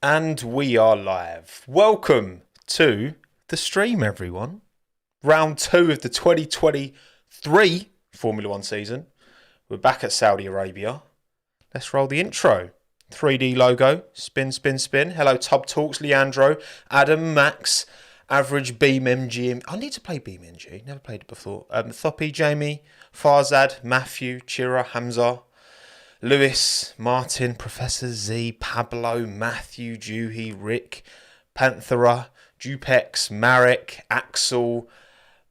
And we are live. Welcome to the stream, everyone. Round 2 of the 2023 Formula 1 season. We're back at Saudi Arabia. Let's roll the intro. 3D logo. Spin, spin, spin. Hello, Tub Talks. Leandro, Adam, Max, Average, Beam, MG. I need to play Beam MG. Never played it before. Thoppy, Jamie, Farzad, Matthew, Chira, Hamza, Lewis, Martin, Professor Z, Pablo, Matthew, Juhi, Rick, Panthera, Jupex, Marek, Axel,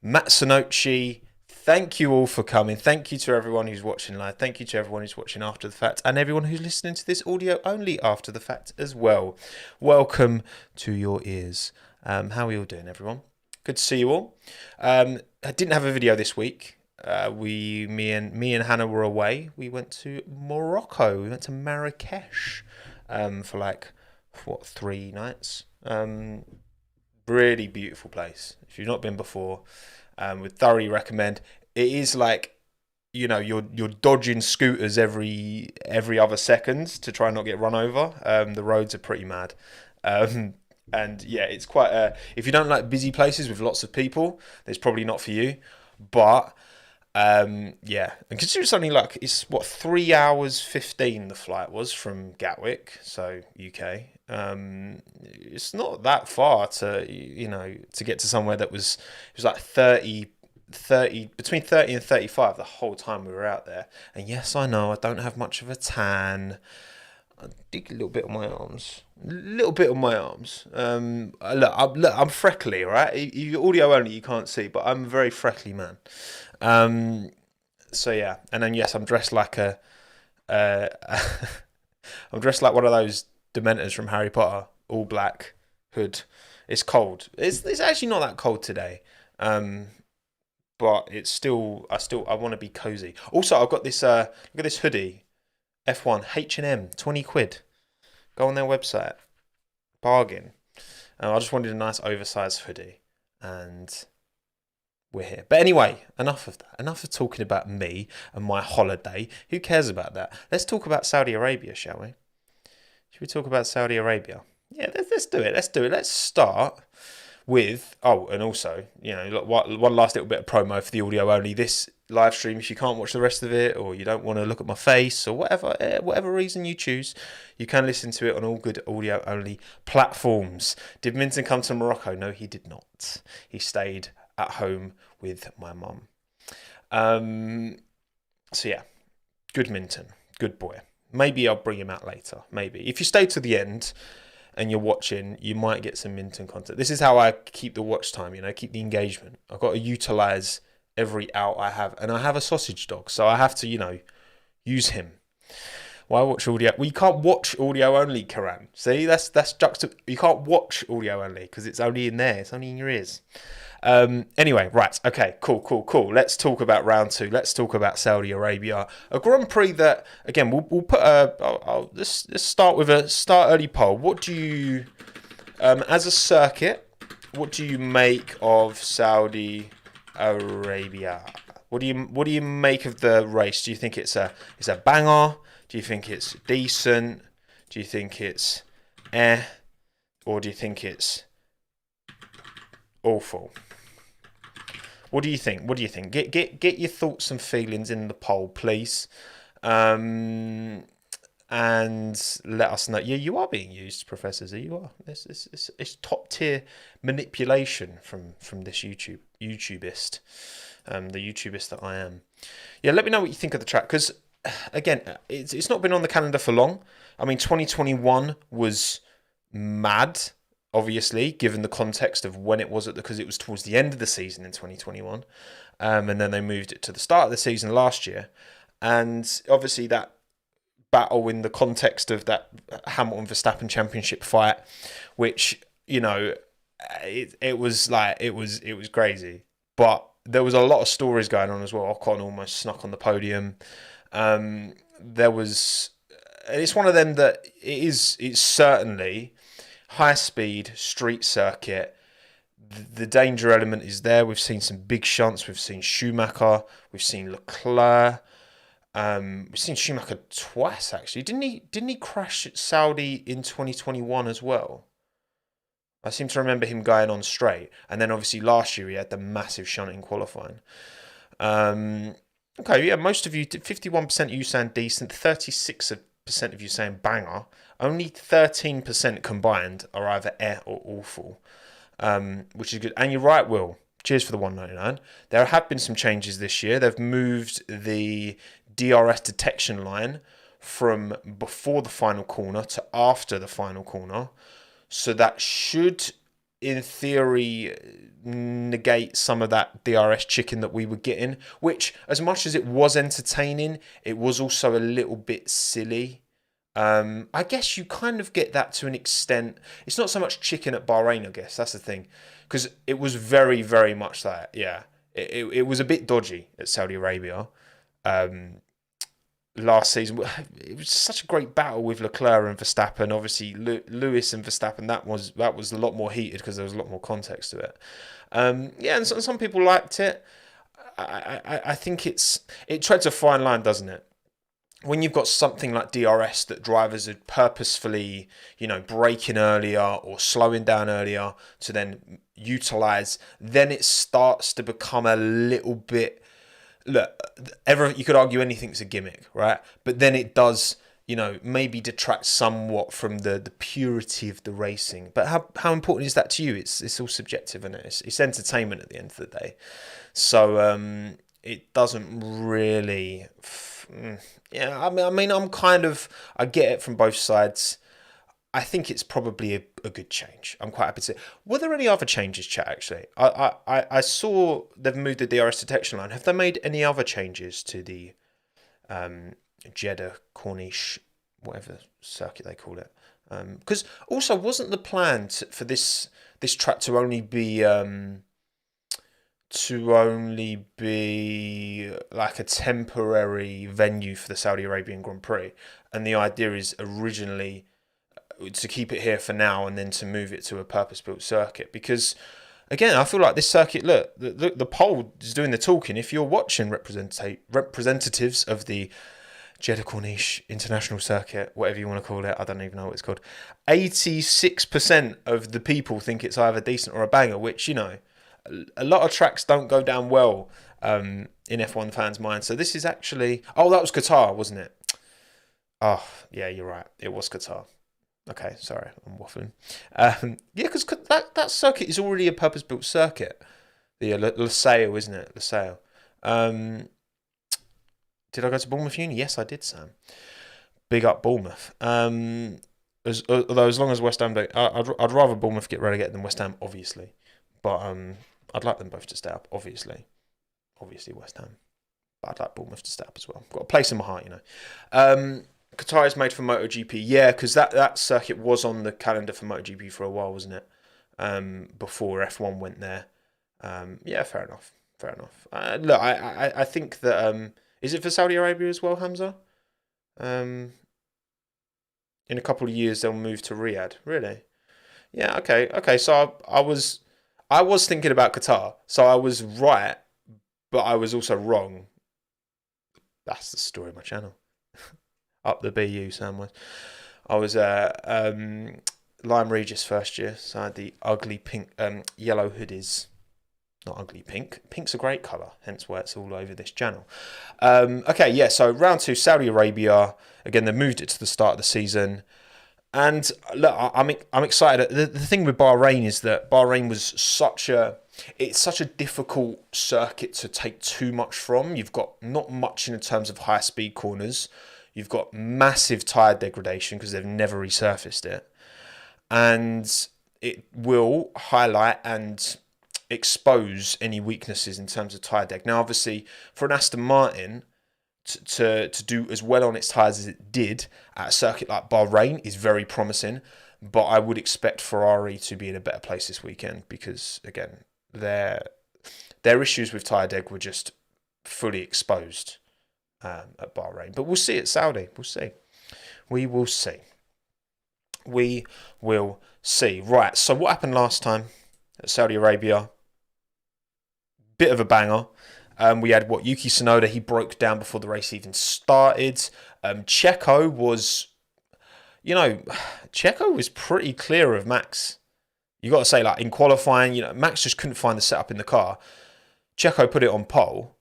Matsunochi. Thank you all for coming. Thank you to everyone who's watching live. Thank you to everyone who's watching after the fact and everyone who's listening to this audio only after the fact as well. Welcome to your ears. How are you all doing, everyone? Good to see you all. I didn't have a video this week. Me and Hannah were away. We went to Morocco. We went to Marrakesh for 3 nights. Really beautiful place. If you've not been before, would thoroughly recommend. It is you're dodging scooters every other second to try and not get run over. The roads are pretty mad. And yeah, it's quite if you don't like busy places with lots of people, it's probably not for you. But yeah, and consider it's only it's 3 hours 15 the flight was from Gatwick, so UK. It's not that far to get to somewhere that was like 30 between 30 and 35 the whole time we were out there. And yes, I know I don't have much of a tan. I dig a little bit on my arms. Look, I'm freckly, right? You audio only, you can't see, but I'm a very freckly man. So yeah, and then yes, I'm dressed like I'm dressed like one of those Dementors from Harry Potter, all black, hood. It's cold. It's actually not that cold today, but it's still. I want to be cozy. Also, I've got this. Look at this hoodie, F1 H&M, 20 quid. Go on their website, bargain. I just wanted a nice oversized hoodie, and we're here. But anyway, enough of that. Enough of talking about me and my holiday. Who cares about that? Let's talk about Saudi Arabia, shall we? Should we talk about Saudi Arabia? Yeah, let's do it. Let's start with... Oh, and also, one last little bit of promo for the audio only. This live stream, if you can't watch the rest of it, or you don't want to look at my face, or whatever reason you choose, you can listen to it on all good audio only platforms. Did Minton come to Morocco? No, he did not. He stayed at home with my mum. So yeah, good Minton, good boy. Maybe I'll bring him out later. Maybe if you stay to the end and you're watching, you might get some Minton content. This is how I keep the watch time. Keep the engagement. I've got to utilize every out I have, and I have a sausage dog, so I have to use him. Why watch audio? Well, you can't watch audio only, Karan. See, that's you can't watch audio only because it's only in there. It's only in your ears. Anyway, right, okay, cool. Let's talk about round 2. Let's talk about Saudi Arabia, a Grand Prix that, again, we'll put let's start with a early poll. What do you, as a circuit, what do you make of Saudi Arabia? What do you make of the race? Do you think it's a banger? Do you think it's decent? Do you think it's or do you think it's awful? What do you think? Get your thoughts and feelings in the poll, please, and let us know. Yeah, you are being used, Professor Z. You are. It's top tier manipulation from this YouTubist, the YouTubist that I am. Yeah, let me know what you think of the track, because again, it's not been on the calendar for long. I mean, 2021 was mad, obviously, given the context of when it was because it was towards the end of the season in 2021, and then they moved it to the start of the season last year, and obviously that battle in the context of that Hamilton Verstappen championship fight, which it was crazy, but there was a lot of stories going on as well. Ocon almost snuck on the podium. It's one of them that it's certainly high speed street circuit. The danger element is there. We've seen some big shunts. We've seen Schumacher. We've seen Leclerc. We've seen Schumacher twice actually. Didn't he crash at Saudi in 2021 as well? I seem to remember him going on straight, and then obviously last year he had the massive shunt in qualifying. Okay, yeah, most of you, 51% of you saying decent, 36% of you saying banger. Only 13% combined are either or awful, which is good. And you're right, Will. Cheers for the 199. There have been some changes this year. They've moved the DRS detection line from before the final corner to after the final corner. So that should, in theory, negate some of that DRS chicken that we were getting, which, as much as it was entertaining, it was also a little bit silly. I guess you kind of get that to an extent. It's not so much chicken at Bahrain, I guess. That's the thing. Because it was very, very much that, yeah. It was a bit dodgy at Saudi Arabia. Last season, it was such a great battle with Leclerc and Verstappen. Obviously, Lewis and Verstappen, that was a lot more heated because there was a lot more context to it. Yeah, and some people liked it. I think it treads a fine line, doesn't it? When you've got something like DRS that drivers are purposefully, braking earlier or slowing down earlier to then utilize, then it starts to become a little bit. Look, you could argue anything's a gimmick, right? But then it does, maybe detract somewhat from the purity of the racing. But how important is that to you? It's all subjective, isn't it? It's entertainment at the end of the day. So it doesn't really. Yeah, I mean, I get it from both sides. I think it's probably a good change. I'm quite happy to say. Were there any other changes, chat, actually? I saw they've moved the DRS detection line. Have they made any other changes to the Jeddah, Corniche, whatever circuit they call it? Because also, wasn't the plan for this track to only be like a temporary venue for the Saudi Arabian Grand Prix? And the idea is originally to keep it here for now and then to move it to a purpose-built circuit. Because, again, I feel like this circuit, look, the poll is doing the talking. If you're watching representatives of the Jeddah Corniche International Circuit, whatever you want to call it, I don't even know what it's called, 86% of the people think it's either decent or a banger, which, a lot of tracks don't go down well in F1 fans' minds. So this is actually... Oh, that was Qatar, wasn't it? Oh, yeah, you're right. It was Qatar. Okay, sorry, I'm waffling. Yeah, because that circuit is already a purpose-built circuit. The Losail, isn't it? Losail. Did I go to Bournemouth Uni? Yes, I did, Sam. Big up Bournemouth. Although as long as West Ham don't... I'd rather Bournemouth get relegated than West Ham, obviously. But I'd like them both to stay up, obviously. Obviously West Ham. But I'd like Bournemouth to stay up as well. Got a place in my heart, Qatar is made for MotoGP. Yeah, because that circuit was on the calendar for MotoGP for a while, wasn't it? Before F1 went there. Yeah, fair enough. Look, I think that... is it for Saudi Arabia as well, Hamza? In a couple of years, they'll move to Riyadh. Really? Yeah, okay. So I was thinking about Qatar. So I was right, but I was also wrong. That's the story of my channel. Up the BU, Sam was. I was Lime Regis first year, so I had the ugly pink, yellow hoodies. Not ugly pink. Pink's a great colour, hence why it's all over this channel. Okay, yeah, so round 2, Saudi Arabia. Again, they moved it to the start of the season. And look, I'm excited. The thing with Bahrain is that Bahrain was such a difficult circuit to take too much from. You've got not much in terms of high speed corners. You've got massive tyre degradation because they've never resurfaced it. And it will highlight and expose any weaknesses in terms of tyre deg. Now, obviously, for an Aston Martin to do as well on its tyres as it did at a circuit like Bahrain is very promising. But I would expect Ferrari to be in a better place this weekend because, again, their issues with tyre deg were just fully exposed at Bahrain. But we'll see at Saudi. We will see. Right, so what happened last time at Saudi Arabia? Bit of a banger. We had Yuki Tsunoda. He broke down before the race even started. Checo was, Checo was pretty clear of Max. You got to say, like in qualifying, Max just couldn't find the setup in the car. Checo put it on pole,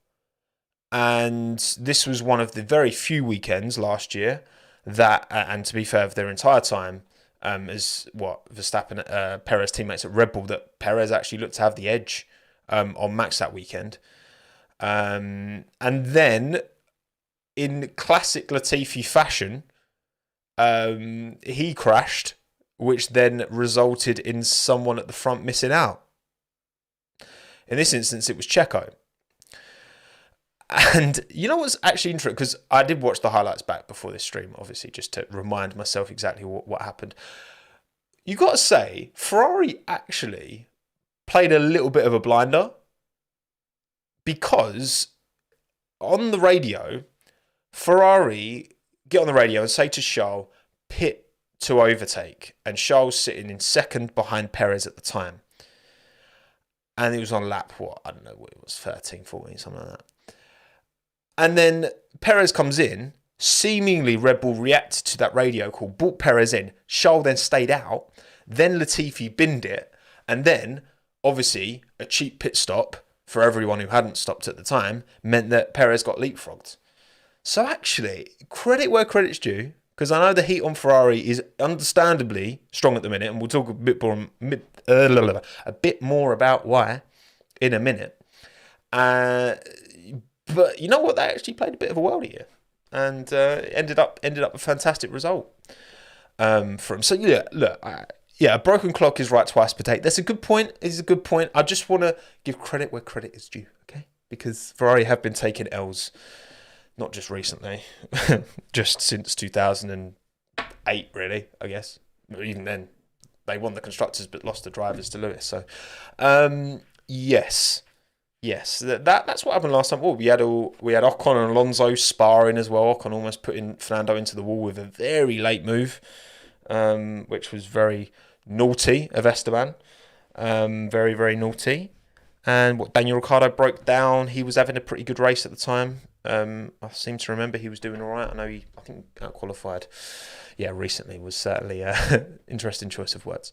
and this was one of the very few weekends last year that, and to be fair, of their entire time, as Verstappen, Perez teammates at Red Bull, that Perez actually looked to have the edge on Max that weekend. And then, in classic Latifi fashion, he crashed, which then resulted in someone at the front missing out. In this instance, it was Checo. And you know what's actually interesting? Because I did watch the highlights back before this stream, obviously, just to remind myself exactly what happened. You got to say, Ferrari actually played a little bit of a blinder, because on the radio, Ferrari get on the radio and say to Charles, pit to overtake. And Charles sitting in second behind Perez at the time. And it was on lap, I don't know what it was, 13, 14, something like that. And then Perez comes in, seemingly Red Bull reacted to that radio call, brought Perez in, Charles then stayed out, then Latifi binned it, and then, obviously, a cheap pit stop for everyone who hadn't stopped at the time meant that Perez got leapfrogged. So actually, credit where credit's due, because I know the heat on Ferrari is understandably strong at the minute, and we'll talk a bit more about why in a minute. But you know what? They actually played a bit of a worldie here, and ended up a fantastic result for him. So yeah, look, a broken clock is right twice per day. That's a good point. It's a good point. I just want to give credit where credit is due, okay? Because Ferrari have been taking L's, not just recently, just since 2008, really, I guess. Even then, they won the constructors but lost the drivers to Lewis. So, yes, that's what happened last time. Oh, we had Ocon and Alonso sparring as well. Ocon almost putting Fernando into the wall with a very late move, which was very naughty of Esteban. Very, very naughty. And Daniel Ricciardo broke down. He was having a pretty good race at the time. I seem to remember he was doing all right. I think out qualified. Yeah, recently was certainly an interesting choice of words.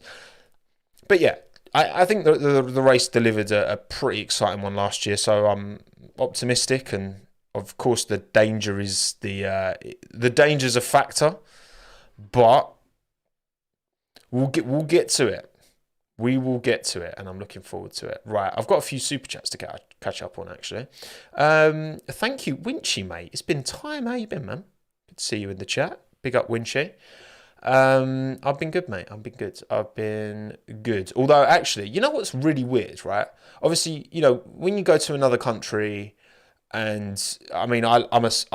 But yeah, I think the race delivered a pretty exciting one last year. So I'm optimistic, and of course the danger is the danger's a factor, but we'll get to it. We will get to it, and I'm looking forward to it. Right, I've got a few super chats to catch up on, actually. Thank you, Winchy, mate. It's been time. How you been, man? Good to see you in the chat. Big up, Winchy. I've been good, mate. I've been good. Although, actually, you know what's really weird, right? Obviously, when you go to another country, and I mean, I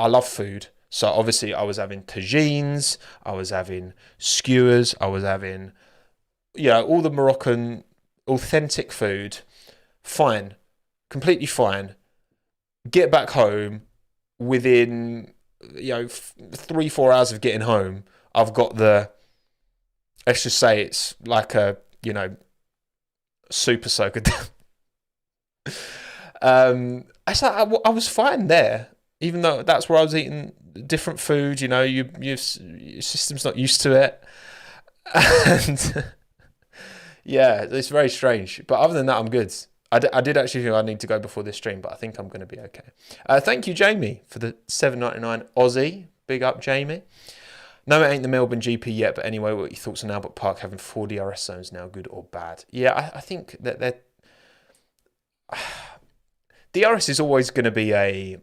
love food. So obviously, I was having tagines, I was having skewers, I was having all the Moroccan authentic food. Fine. Completely fine. Get back home within, 3-4 hours of getting home. I've got let's just say it's like a, super soaker. I was fine there, even though that's where I was eating different food. Your system's not used to it. And yeah, it's very strange. But other than that, I'm good. I did actually think I need to go before this stream, but I think I'm going to be okay. Thank you, Jamie, for the $7.99 Aussie. Big up, Jamie. No, it ain't the Melbourne GP yet, but anyway, what are your thoughts on Albert Park having 4 DRS zones now, good or bad? Yeah, I think that DRS is always going to be a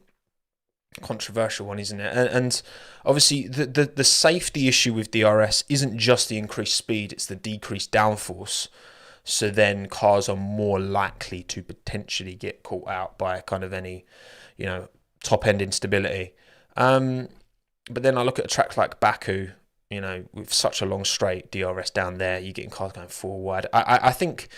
controversial one, isn't it? And obviously, the safety issue with DRS isn't just the increased speed, it's the decreased downforce. So then cars are more likely to potentially get caught out by kind of any, top-end instability. But then I look at a track like Baku, with such a long straight DRS down there, you're getting cars going 4 wide. I think,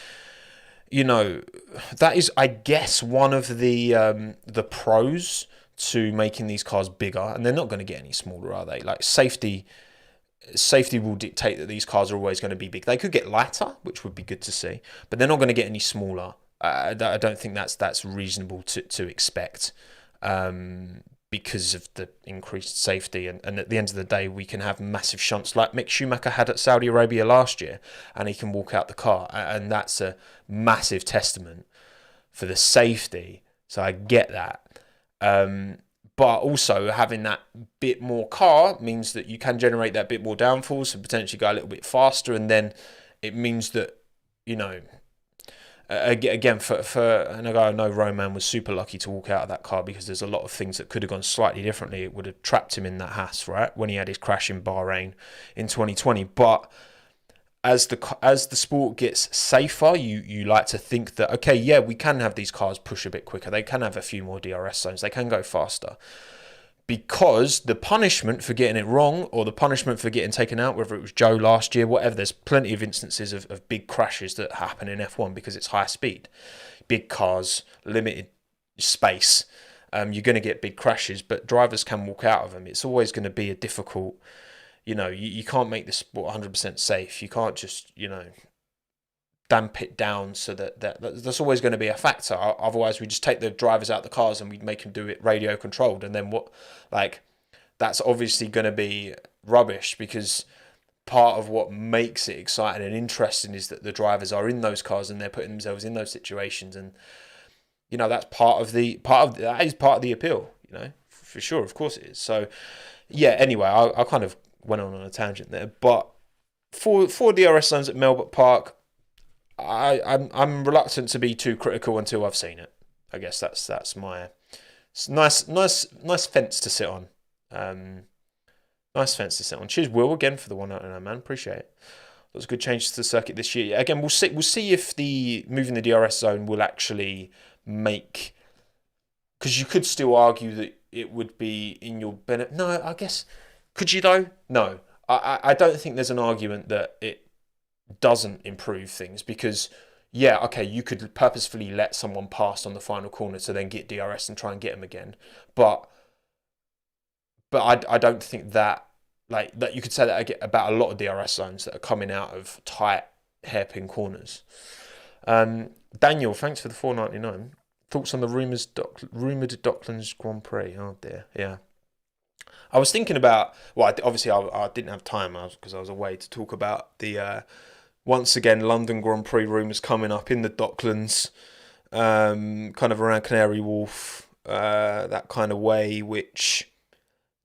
that is, I guess, one of the pros to making these cars bigger, and they're not going to get any smaller, are they? Like safety will dictate that these cars are always going to be big. They could get lighter, which would be good to see, but they're not going to get any smaller. I don't think that's reasonable to expect, because of the increased safety. And at the end of the day, we can have massive shunts like Mick Schumacher had at Saudi Arabia last year, and he can walk out the car, and that's a massive testament for the safety. So I get that. But also having that bit more car means that you can generate that bit more downforce and potentially go a little bit faster, and then it means that, you know, again, and I know Roman was super lucky to walk out of that car, because there's a lot of things that could have gone slightly differently. It would have trapped him in that Haas, right, when he had his crash in Bahrain in 2020. But as the sport gets safer, you like to think that, okay, yeah, we can have these cars push a bit quicker. They can have a few more DRS zones. They can go faster. Because the punishment for getting it wrong, or the punishment for getting taken out, whether it was Joe last year, whatever, there's plenty of instances of big crashes that happen in F1 because it's high speed. Big cars, limited space. You're going to get big crashes, but drivers can walk out of them. It's always going to be a difficult, you can't make the sport 100% safe. You can't just, damp it down, so that's always going to be a factor. Otherwise, we just take the drivers out the cars and we'd make them do it radio controlled, and then that's obviously going to be rubbish, because part of what makes it exciting and interesting is that the drivers are in those cars and they're putting themselves in those situations, and that's part of the appeal, for sure. Of course it is. So yeah, anyway, I kind of went on a tangent there, but for DRS zones at Melbourne Park, I'm reluctant to be too critical until I've seen it. I guess that's my nice fence to sit on. Nice fence to sit on. Cheers, Will, again for the 199, man. Appreciate it. Those good changes to the circuit this year. Again, we'll see if the moving the DRS zone will actually make, because you could still argue that it would be in your benefit. No, I guess, could you though? No, I don't think there's an argument that it doesn't improve things, because yeah, okay, you could purposefully let someone pass on the final corner to then get DRS and try and get them again, but I don't think that you could say that about a lot of DRS zones that are coming out of tight hairpin corners. Daniel, thanks for the $4.99. Thoughts on the rumoured Docklands Grand Prix? Oh dear, yeah. I was thinking about, obviously I didn't have time because I was away, to talk about the once again London Grand Prix rumours coming up in the Docklands, kind of around Canary Wharf, that kind of way, which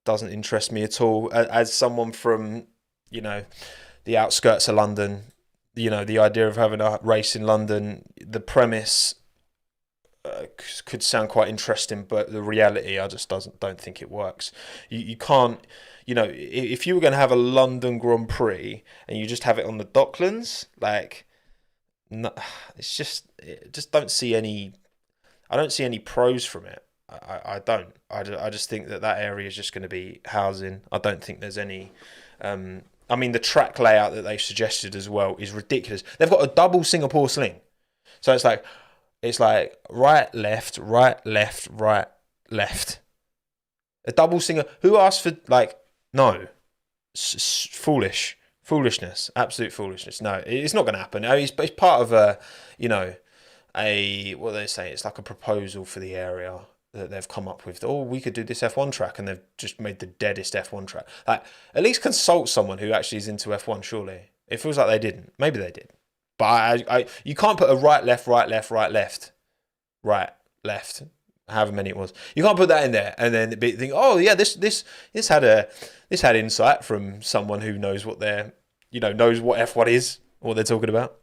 doesn't interest me at all. As someone from, the outskirts of London, the idea of having a race in London, the premise could sound quite interesting, but the reality, I just don't think it works. You can't, if you were going to have a London Grand Prix and you just have it on the Docklands, no, just don't see any. I don't see any pros from it. I don't. I just think that area is just going to be housing. I don't think there's any. I mean, the track layout that they've suggested as well is ridiculous. They've got a double Singapore sling, so it's like right, left, right, left, right, left. A double singer. Who asked for no? Foolishness, absolute foolishness. No, it's not going to happen. It's part of a what they say. It's like a proposal for the area that they've come up with. Oh, we could do this F1 track, and they've just made the deadest F1 track. At least consult someone who actually is into F1. Surely, it feels like they didn't. Maybe they did. But you can't put a right, left, right, left, right, left, right, left, however many it was. You can't put that in there and then think, oh yeah, this had insight from someone who knows what knows what F1 is, what they're talking about.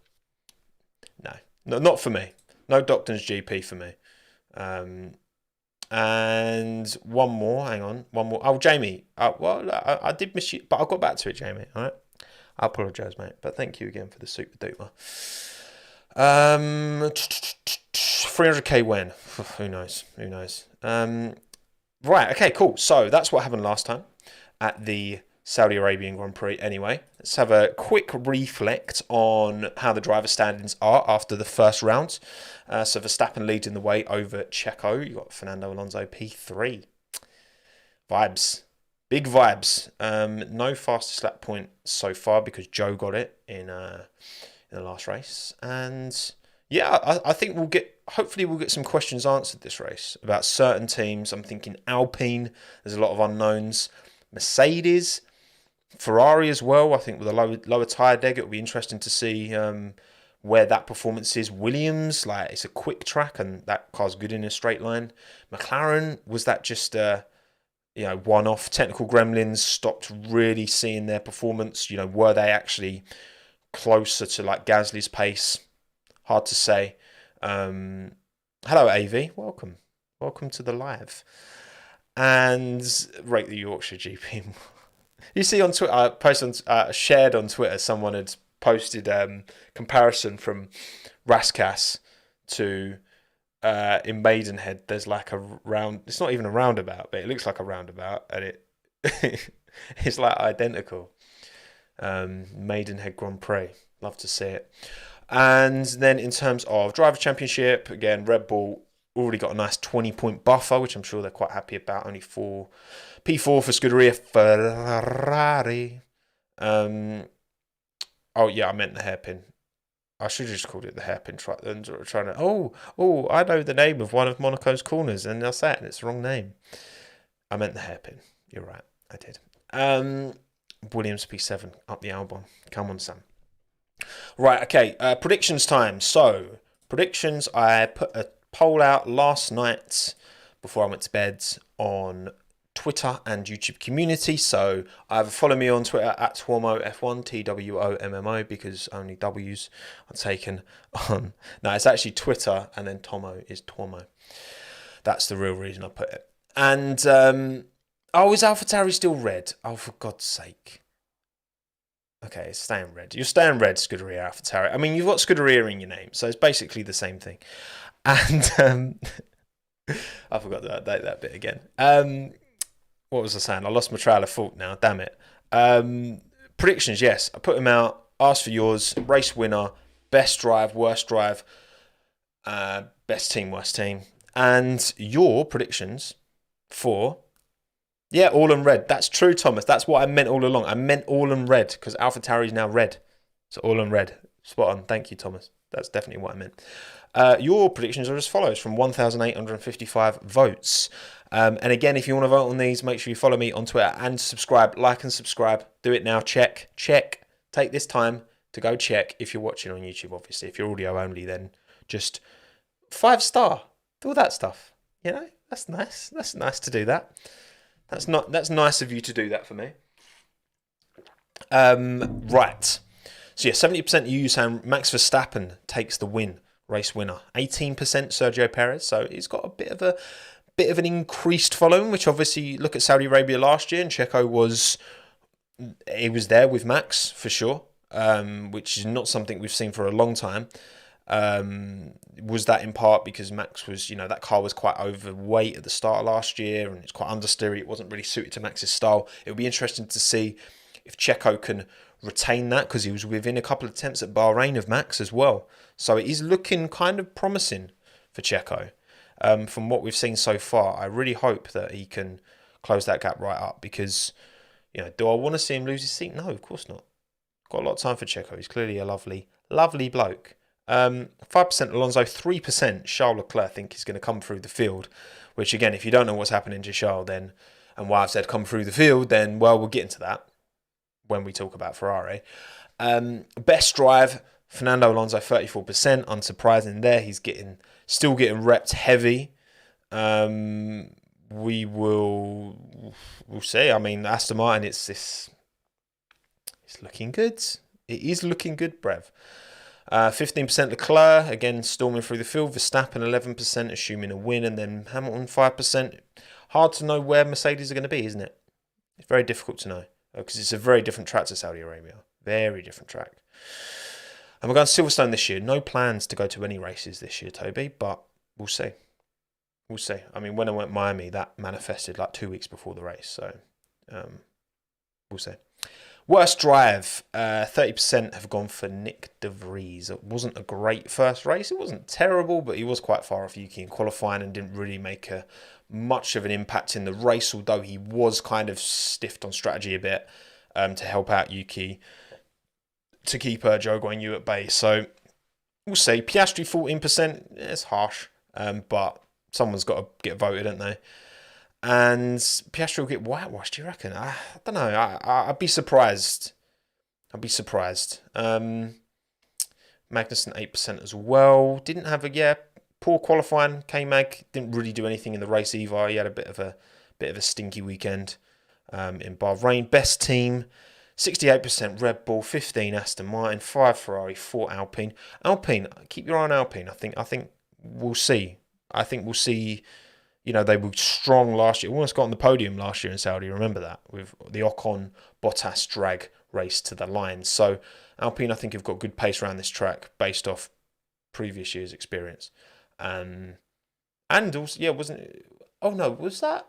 No, not for me. No Docklands GP for me. And one more. Hang on, one more. Oh, Jamie. I did miss you, but I got back to it, Jamie. All right. I apologise, mate, but thank you again for the super duper. 300k win. Who knows? Right, okay, cool. So that's what happened last time at the Saudi Arabian Grand Prix. Anyway, let's have a quick reflect on how the driver standings are after the first round. So Verstappen leading the way over Checo. You got Fernando Alonso P3. Vibes. Big vibes. No fastest lap point so far because Joe got it in the last race. And Yeah, I think hopefully we'll get some questions answered this race about certain teams. I'm thinking Alpine, there's a lot of unknowns. Mercedes, Ferrari as well. I think with a lower tyre deg, it'll be interesting to see where that performance is. Williams, like it's a quick track and that car's good in a straight line. McLaren, was that just one-off? Technical gremlins stopped really seeing their performance. Were they actually closer to like Gasly's pace? Hard to say. Hello, AV. Welcome to the live. And rate the Yorkshire GP. You see on Twitter, shared on Twitter, someone had posted comparison from Rascasse to in Maidenhead. There's like a round. It's not even a roundabout, but it looks like a roundabout, and it's like identical. Maidenhead Grand Prix. Love to see it. And then in terms of driver championship, again, Red Bull already got a nice 20-point buffer, which I'm sure they're quite happy about. Only P4 for Scuderia Ferrari. Oh yeah, I meant the hairpin. I should have just called it the hairpin. I know the name of one of Monaco's corners, and I say it, and it's the wrong name. I meant the hairpin. You're right, I did. Williams P7 up the Albon. Come on, Sam. Right, okay. Predictions time. So predictions. I put a poll out last night before I went to bed on Twitter and YouTube community. So either follow me on Twitter at TWOMMO1, TWOMMO, because only W's are taken on. No, it's actually Twitter and then Tommo is Tommo. That's the real reason I put it. And is AlphaTauri still red? Oh, for God's sake. Okay, it's staying red. You're staying red, Scuderia AlphaTauri. I mean, you've got Scuderia in your name, so it's basically the same thing. And I forgot that bit again. What was I saying? I lost my trail of thought now. Damn it. Predictions, yes. I put them out. Ask for yours. Race winner. Best drive, worst drive. Best team, worst team. And your predictions for... Yeah, all in red. That's true, Thomas. That's what I meant all along. I meant all in red because AlphaTauri is now red. So all in red. Spot on. Thank you, Thomas. That's definitely what I meant. Your predictions are as follows from 1,855 votes. And again, if you want to vote on these, make sure you follow me on Twitter and subscribe. Like and subscribe. Do it now. Check. Take this time to go check if you're watching on YouTube, obviously. If you're audio only, then just 5-star. Do all that stuff. That's nice. That's nice to do that. That's nice of you to do that for me. Right. So yeah, 70% you saying Max Verstappen takes the win, race winner. 18% Sergio Perez. So he's got a bit of an increased following, which obviously look at Saudi Arabia last year, and Checo was there with Max for sure, which is not something we've seen for a long time. Was that in part because Max was, that car was quite overweight at the start of last year and it's quite understeery. It wasn't really suited to Max's style. It would be interesting to see if Checo can retain that because he was within a couple of attempts at Bahrain of Max as well. So it is looking kind of promising for Checo. From what we've seen so far, I really hope that he can close that gap right up because, do I want to see him lose his seat? No, of course not. Got a lot of time for Checo. He's clearly a lovely, lovely bloke. 5% Alonso, 3% Charles Leclerc think is going to come through the field, which again, if you don't know what's happening to Charles then, and why I've said come through the field, then, well, we'll get into that when we talk about Ferrari. Best drive, Fernando Alonso, 34%, unsurprising there. He's still getting repped heavy. We'll see. I mean, Aston Martin, it's looking good. It is looking good, Brev. 15% Leclerc, again storming through the field. Verstappen 11%, assuming a win, and then Hamilton 5%. Hard to know where Mercedes are going to be, isn't it? It's very difficult to know because it's a very different track to Saudi Arabia. Very different track. And we're going to Silverstone this year. No plans to go to any races this year, Toby, but we'll see. We'll see. I mean, when I went to Miami, that manifested like 2 weeks before the race, so we'll see. Worst drive, 30% have gone for Nick De Vries. It wasn't a great first race. It wasn't terrible, but he was quite far off Yuki in qualifying and didn't really make much of an impact in the race, although he was kind of stiffed on strategy a bit to help out Yuki to keep Zhou Guanyu at bay. So We'll see. Piastri 14%. It's harsh, but someone's got to get voted, haven't they? And Piastri will get whitewashed. Do you reckon? I don't know. I'd be surprised. I'd be surprised. Magnussen 8% as well. Didn't have a poor qualifying. K-Mag didn't really do anything in the race either. He had a bit of a stinky weekend in Bahrain. Best team. 68% Red Bull, 15 Aston Martin, 5 Ferrari, 4 Alpine. Alpine, keep your eye on Alpine. I think we'll see. I think we'll see. You know, they were strong last year. Almost got on the podium last year in Saudi. Remember that with the Ocon Bottas drag race to the line. So Alpine, I think, have got good pace around this track based off previous year's experience. And also, wasn't it? Oh no, was that?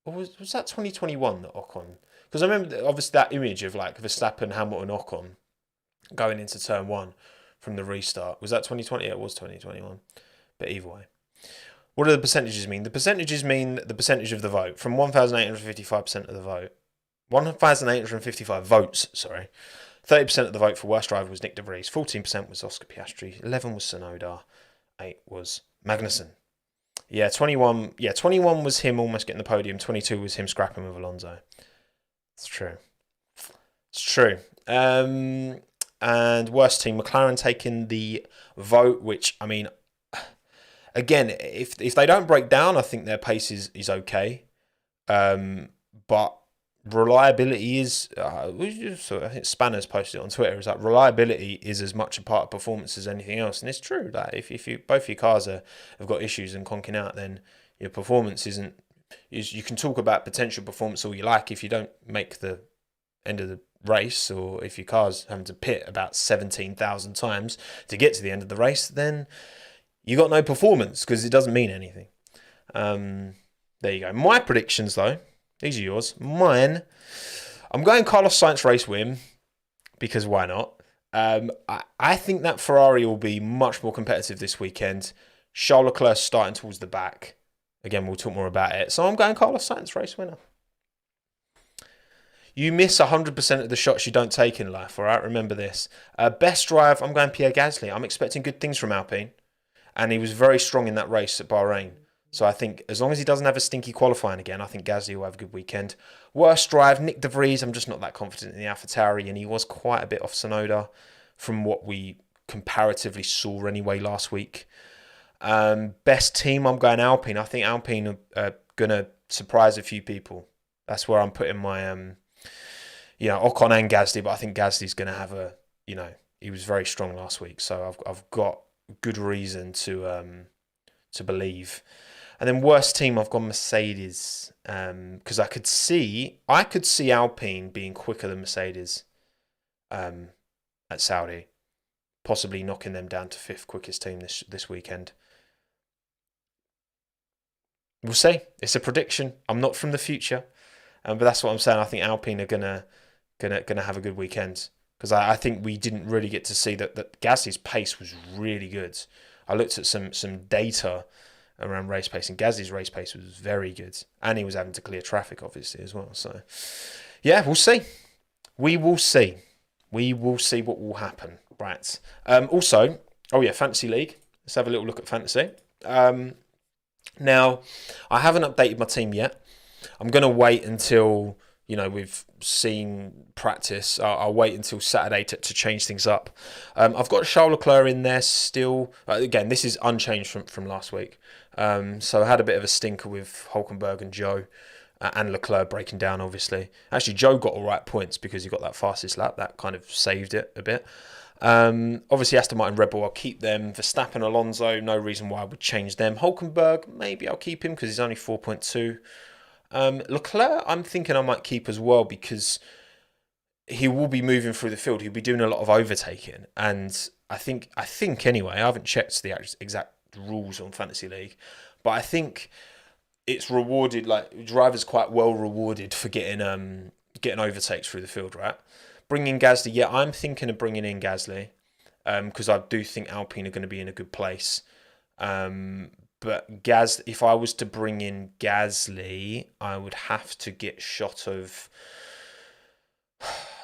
Or was that 2021 that Ocon? Because I remember obviously that image of like Verstappen, Hamilton, Ocon going into turn one from the restart. Was that 2020? Yeah, it was 2021. But either way. What do the percentages mean? The percentages mean the percentage of the vote. From 1,855% of the vote. 1,855 votes, sorry. 30% of the vote for worst driver was Nick De Vries. 14% was Oscar Piastri. 11 was Tsunoda. 8 was Magnussen. 21 was him almost getting the podium. 22 was him scrapping with Alonso. It's true. And worst team, McLaren taking the vote, which, I mean, again, if they don't break down, I think their pace is okay. But reliability is, I think Spanners posted it on Twitter, is like reliability is as much a part of performance as anything else. And it's true that if you both your cars have got issues and conking out, then your performance isn't. You can talk about potential performance all you like. If you don't make the end of the race, or if your car's having to pit about 17,000 times to get to the end of the race, then you got no performance because it doesn't mean anything. There you go. My predictions, though, these are yours. Mine, I'm going Carlos Sainz race win because why not? I think that Ferrari will be much more competitive this weekend. Charles Leclerc starting towards the back. Again, we'll talk more about it. So I'm going Carlos Sainz, race winner. You miss 100% of the shots you don't take in life, all right? Remember this. Best drive, I'm going Pierre Gasly. I'm expecting good things from Alpine. And he was very strong in that race at Bahrain. So I think as long as he doesn't have a stinky qualifying again, I think Gasly will have a good weekend. Worst drive, Nick De Vries. I'm just not that confident in the AlphaTauri. And he was quite a bit off Tsunoda from what we comparatively saw anyway last week. Best team, I'm going Alpine. I think Alpine are going to surprise a few people. That's where I'm putting my, Ocon and Gasly. But I think Gasly's going to have he was very strong last week. So I've got good reason to believe. And then worst team, I've gone Mercedes. Because I could see Alpine being quicker than Mercedes at Saudi. Possibly knocking them down to 5th quickest team this weekend. We'll see. It's a prediction. I'm not from the future, but that's what I'm saying. I think Alpine are gonna have a good weekend because I think we didn't really get to see that Gasly's pace was really good. I looked at some data around race pace, and Gasly's race pace was very good, and he was having to clear traffic obviously as well. So yeah, we'll see. We will see. We will see what will happen. Right. Also, Fantasy League. Let's have a little look at Fantasy. Now, I haven't updated my team yet. I'm going to wait until, we've seen practice. I'll wait until Saturday to change things up. I've got Charles Leclerc in there still. Again, this is unchanged from last week. So I had a bit of a stinker with Hulkenberg and Joe and Leclerc breaking down, obviously. Actually, Joe got all right points because he got that fastest lap. That kind of saved it a bit. Obviously Aston Martin, Red Bull, I'll keep them. Verstappen, Alonso, no reason why I would change them. Hulkenberg, maybe I'll keep him because he's only 4.2. Leclerc, I'm thinking I might keep as well because he will be moving through the field. He'll be doing a lot of overtaking, and I think anyway. I haven't checked the exact rules on Fantasy League, but I think it's rewarded. Like drivers quite well rewarded for getting overtakes through the field, right? Bringing Gasly, I'm thinking of bringing in Gasly because I do think Alpine are going to be in a good place. But if I was to bring in Gasly, I would have to get shot of.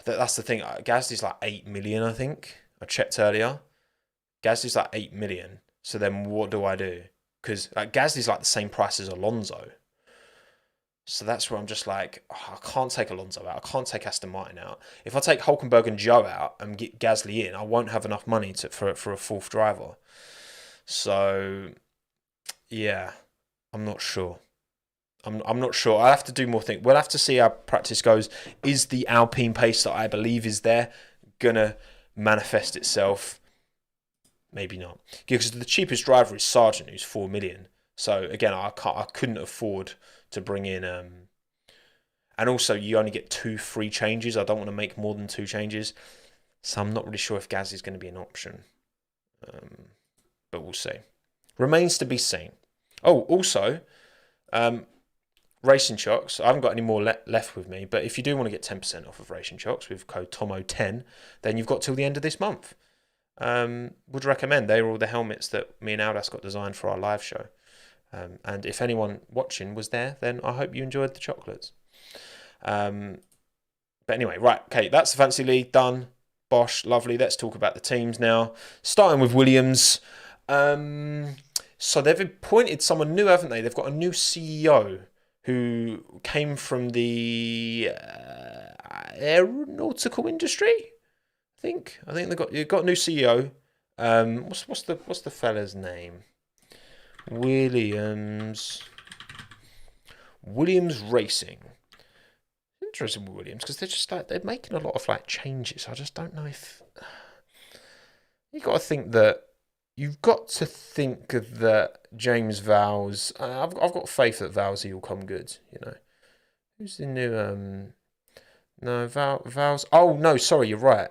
That's the thing. Gasly's like 8 million, I think. I checked earlier. Gasly's like 8 million. So then what do I do? Because Gasly's like the same price as Alonso. So that's where I'm just like, I can't take Alonso out. I can't take Aston Martin out. If I take Hulkenberg and Joe out and get Gasly in, I won't have enough money for a fourth driver. So, yeah, I'm not sure. I'm not sure. I have to do more things. We'll have to see how practice goes. Is the Alpine pace that I believe is there gonna manifest itself? Maybe not. Because the cheapest driver is Sargent, who's 4 million. So again, I couldn't afford to bring in. And also, you only get 2 free changes. I don't want to make more than 2 changes. So I'm not really sure if Gaz is going to be an option. But we'll see. Remains to be seen. Oh, also, Racing Shocks. I haven't got any more left with me. But if you do want to get 10% off of Racing Shocks with code Tommo10, then you've got till the end of this month. Would recommend. They were all the helmets that me and Aldas got designed for our live show. And if anyone watching was there, then I hope you enjoyed the chocolates. But anyway, right, okay, that's the Fantasy League done. Bosh, lovely. Let's talk about the teams now. Starting with Williams. So they've appointed someone new, haven't they? They've got a new CEO who came from the aeronautical industry. I think they've got a new CEO. What's the fella's name? Williams Racing. Interesting with Williams because they're just like they're making a lot of like changes. I just don't know if you've got to think that James Vowles. I've got faith that Vowlesy will come good. You know, who's the new No, Vowles. Oh no, sorry, you're right.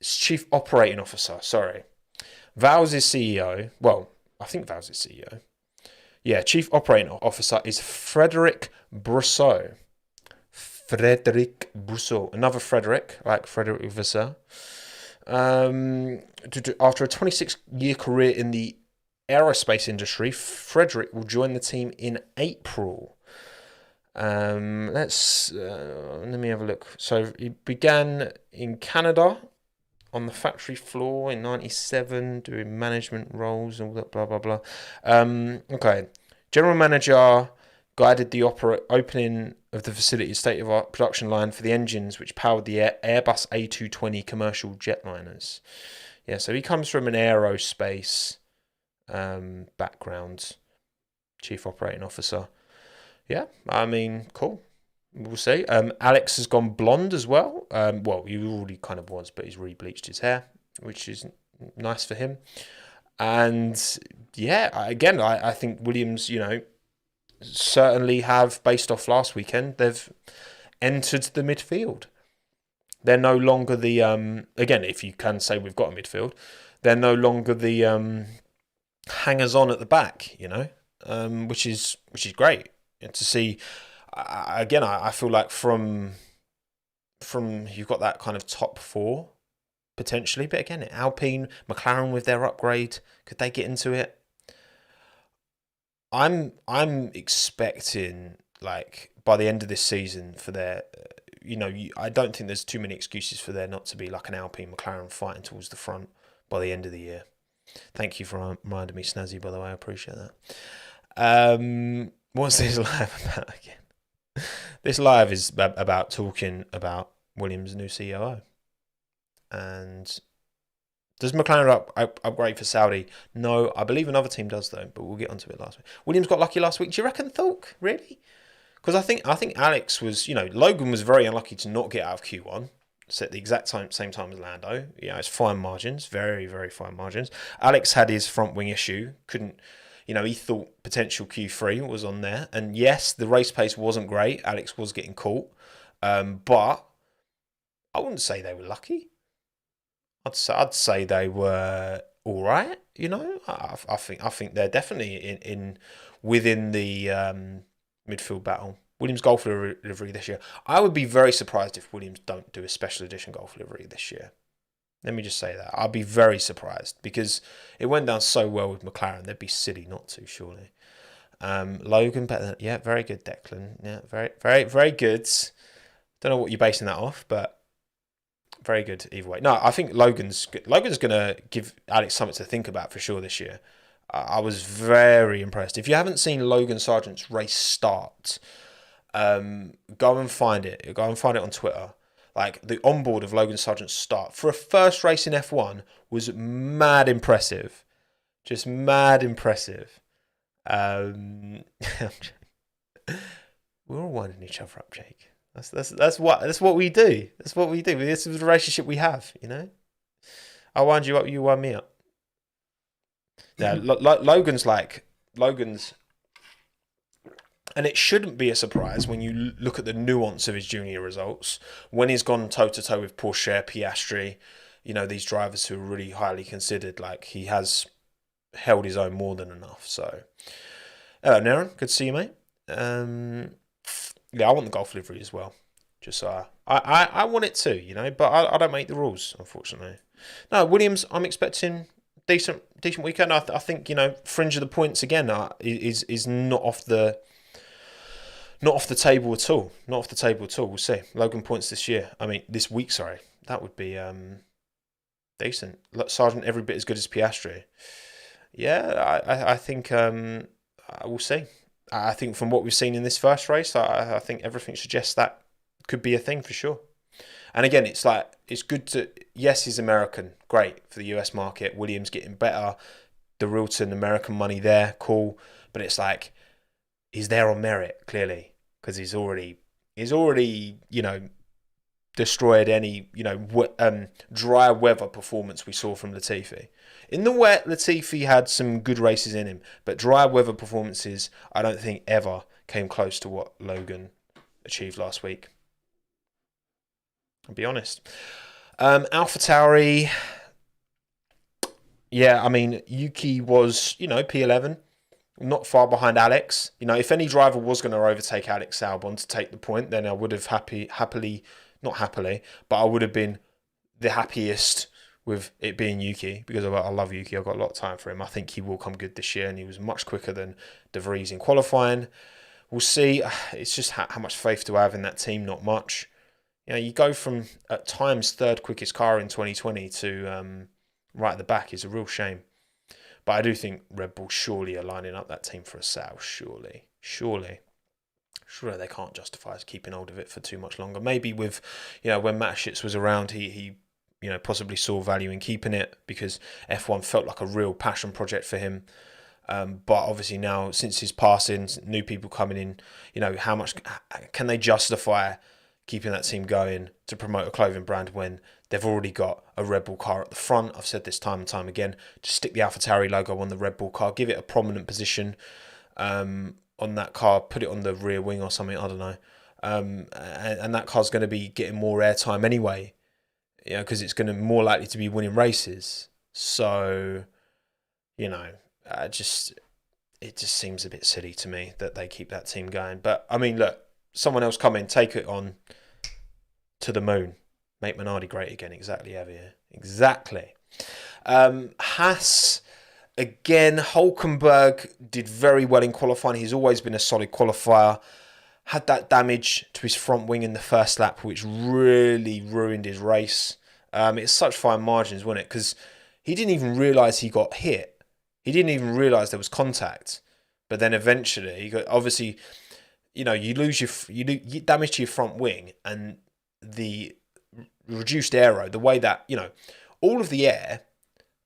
It's Chief Operating Officer. Sorry, Vowles is CEO. Well, I think Vowles is CEO. Yeah, Chief Operating Officer is Frederic Brousseau. Another Frederic, like Frederic Vasseur. After a 26-year career in the aerospace industry, Frederic will join the team in April. Let me have a look. So he began in Canada on the factory floor in '97, doing management roles and all that, blah, blah, blah. Okay. General manager guided the opening of the facility's state-of-the-art production line for the engines which powered the Airbus A220 commercial jetliners. Yeah, so he comes from an aerospace background, chief operating officer. Yeah, I mean, cool. We'll see. Alex has gone blonde as well. Well, he already kind of was, but he's re-bleached his hair, which is nice for him. And yeah, again, I think Williams, certainly have, based off last weekend, they've entered the midfield. They're no longer the, again, if you can say we've got a midfield, they're no longer the hangers-on at the back, which is great. And to see, again, I feel like from you've got that kind of top 4, potentially, but again, Alpine, McLaren with their upgrade, could they get into it? I'm expecting, like, by the end of this season for their, I don't think there's too many excuses for there not to be like an Alpine McLaren fighting towards the front by the end of the year. Thank you for reminding me, Snazzy, by the way. I appreciate that. What's this live about again? This live is about talking about Williams' new COO. And does McLaren upgrade for Saudi? No, I believe another team does though, but we'll get onto it last week. Williams got lucky last week. Do you reckon, Thulk? Really? Because I think Alex was, Logan was very unlucky to not get out of Q1. At the exact same time as Lando. It's fine margins, very, very fine margins. Alex had his front wing issue. Couldn't, he thought potential Q3 was on there. And yes, the race pace wasn't great. Alex was getting caught. But I wouldn't say they were lucky. I'd say they were all right. I think they're definitely within the midfield battle. Williams golf livery this year. I would be very surprised if Williams don't do a special edition golf livery this year. Let me just say that. I'd be very surprised because it went down so well with McLaren. They'd be silly not to, surely. Logan, better. Yeah, very good, Declan. Yeah, very, very, very good. Don't know what you're basing that off, but Very good either way. No, I think Logan's going to give Alex something to think about for sure this year. I was very impressed. If you haven't seen Logan Sargent's race start, go and find it. Go and find it on Twitter. Like, the onboard of Logan Sargent's start for a first race in F1 was mad impressive. Just mad impressive. We're all winding each other up, Jake. That's what we do. That's what we do. This is the relationship we have, you know. I wind you up, you wind me up. Yeah, Logan's, and it shouldn't be a surprise when you look at the nuance of his junior results. When he's gone toe to toe with Porsche, Piastri, you know, these drivers who are really highly considered, like, he has held his own more than enough. So, hello, Naren. Good to see you, mate. Yeah, I want the golf livery as well. Just so I want it too, you know, but I don't make the rules, unfortunately. No, Williams, I'm expecting decent weekend. I think, you know, fringe of the points again is not off the table at all. Not off the table at all. We'll see. Logan points this week. Sorry, that would be decent. Sargent every bit as good as Piastri. Yeah, I think we'll see. I think from what we've seen in this first race, I think everything suggests that could be a thing for sure. And again, it's good to, yes, he's American, great for the US market. Williams getting better, the Rilton American money there, cool. But it's like, he's there on merit, clearly, because he's already, you know, destroyed any, you know, dry weather performance we saw from Latifi. In the wet, Latifi had some good races in him, but dry weather performances, I don't think ever came close to what Logan achieved last week. I'll be honest. AlphaTauri, yeah, I mean, Yuki was, you know, P11, not far behind Alex. You know, if any driver was going to overtake Alex Albon to take the point, then I would have not happily, but I would have been the happiest with it being Yuki, because I love Yuki. I've got a lot of time for him. I think he will come good this year, and he was much quicker than De Vries in qualifying. We'll see. It's just how much faith do I have in that team? Not much. You know, you go from, at times, third quickest car in 2020 to right at the back is a real shame. But I do think Red Bull surely are lining up that team for a sale. Surely they can't justify keeping hold of it for too much longer. Maybe with, you know, when Matashitz was around, he you know, possibly saw value in keeping it because F1 felt like a real passion project for him. But obviously now, since his passing, new people coming in, you know, how much can they justify keeping that team going to promote a clothing brand when they've already got a Red Bull car at the front? I've said this time and time again. Just stick the AlphaTauri logo on the Red Bull car, give it a prominent position on that car, put it on the rear wing or something, I don't know. And that car's going to be getting more airtime anyway, you know, because it's going to be more likely to be winning races. So, you know, it just seems a bit silly to me that they keep that team going. But I mean, look, someone else come in, take it on to the moon, make Minardi great again. Exactly, Javier. Exactly. Haas, again, Hulkenberg did very well in qualifying. He's always been a solid qualifier. Had that damage to his front wing in the first lap, which really ruined his race. It's such fine margins, wasn't it? Because he didn't even realise he got hit. He didn't even realise there was contact. But then eventually, obviously, you know, you get damage to your front wing, and the reduced aero, the way that, you know, all of the air,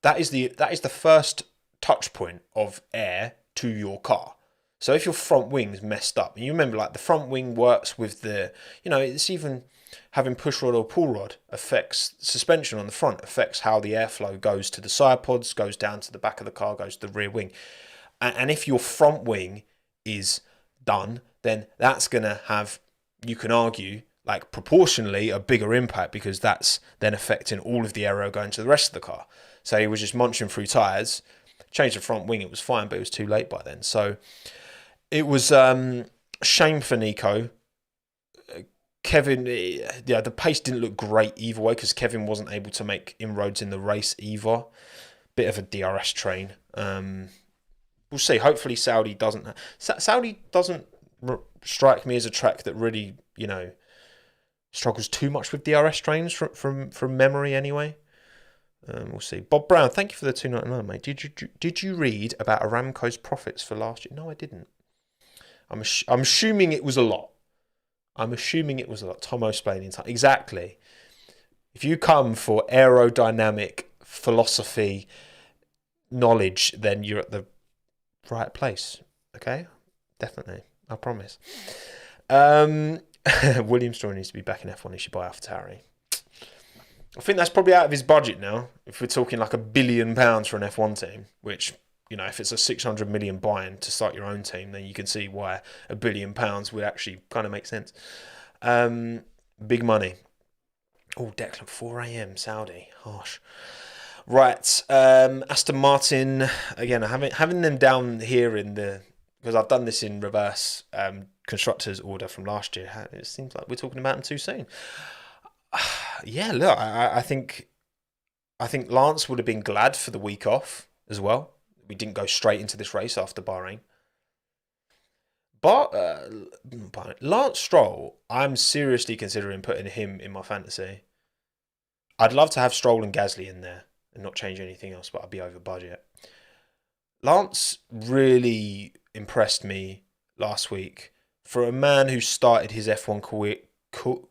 that is the first touch point of air to your car. So if your front wing's messed up, and you remember, like, the front wing works with the, you know, it's even having push rod or pull rod affects suspension on the front, affects how the airflow goes to the side pods, goes down to the back of the car, goes to the rear wing. And if your front wing is done, then that's going to have, you can argue, like, proportionally a bigger impact, because that's then affecting all of the aero going to the rest of the car. So he was just munching through tyres, changed the front wing, it was fine, but it was too late by then. So it was shame for Nico. Kevin, yeah, the pace didn't look great either way, because Kevin wasn't able to make inroads in the race either. Bit of a DRS train. We'll see. Hopefully Saudi doesn't strike me as a track that really, you know, Struggles too much with DRS trains from memory anyway. We'll see. Bob Brown, thank you for the $2.99, mate. Did you read about Aramco's profits for last year? No, I didn't. I'm assuming it was a lot. Tommo explaining time. Exactly. If you come for aerodynamic philosophy knowledge, then you're at the right place. Okay? Definitely. I promise. William Story needs to be back in F1. He should buy AlphaTauri. I think that's probably out of his budget now. If we're talking like £1 billion for an F1 team, which, you know, if it's a 600 million buy-in to start your own team, then you can see why £1 billion would actually kind of make sense. Big money. Oh, Declan, 4 a.m. Saudi. Harsh. Right. Aston Martin, again, having them down here in the... Because I've done this in reverse constructors order from last year. It seems like we're talking about them too soon. Yeah, look, I think Lance would have been glad for the week off as well. We didn't go straight into this race after Bahrain. But Lance Stroll, I'm seriously considering putting him in my fantasy. I'd love to have Stroll and Gasly in there and not change anything else, but I'd be over budget. Lance really impressed me last week for a man who started his F1 career. What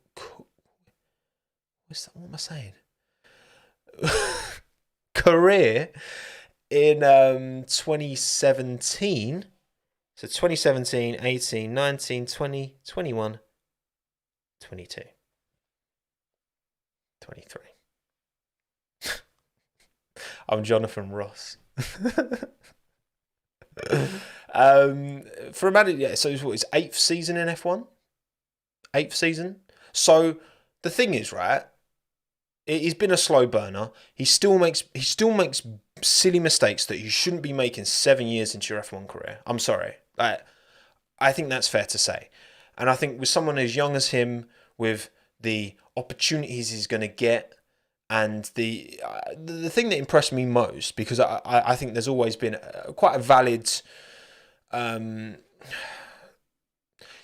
am I saying? Career in 2017. So 2017, 18, 19, 20, 21, 22, 23. I'm Jonathan Ross. For a man, yeah, so what, his 8th season in F1? 8th season? So the thing is, right, he's been a slow burner. He still makes silly mistakes that you shouldn't be making 7 years into your F1 career. I'm sorry. I think that's fair to say. And I think with someone as young as him, with the opportunities he's going to get, and the thing that impressed me most, because I think there's always been quite a valid...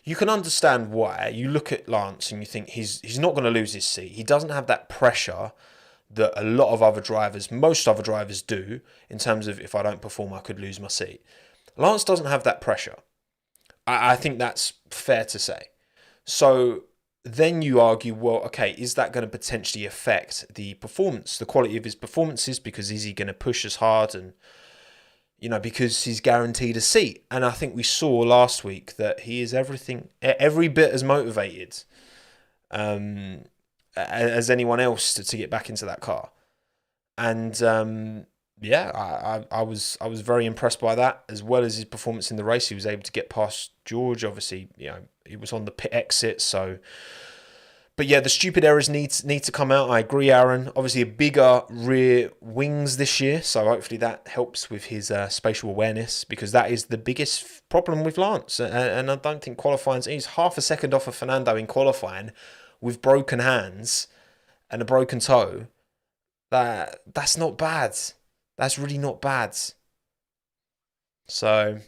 you can understand why. You look at Lance and you think he's not going to lose his seat. He doesn't have that pressure that a lot of other drivers, most other drivers do, in terms of if I don't perform, I could lose my seat. Lance doesn't have that pressure. I think that's fair to say. So then you argue, well, okay, is that going to potentially affect the performance, the quality of his performances? Because is he going to push as hard and, you know, because he's guaranteed a seat? And I think we saw last week that he is every bit as motivated as anyone else to get back into that car. And yeah, I was very impressed by that, as well as his performance in the race. He was able to get past George. Obviously, you know, he was on the pit exit. So, but yeah, the stupid errors need to come out. I agree, Aaron. Obviously, a bigger rear wings this year, so hopefully that helps with his spatial awareness, because that is the biggest problem with Lance. And I don't think qualifying. He's half a second off of Fernando in qualifying with broken hands and a broken toe. That's not bad. That's really not bad. So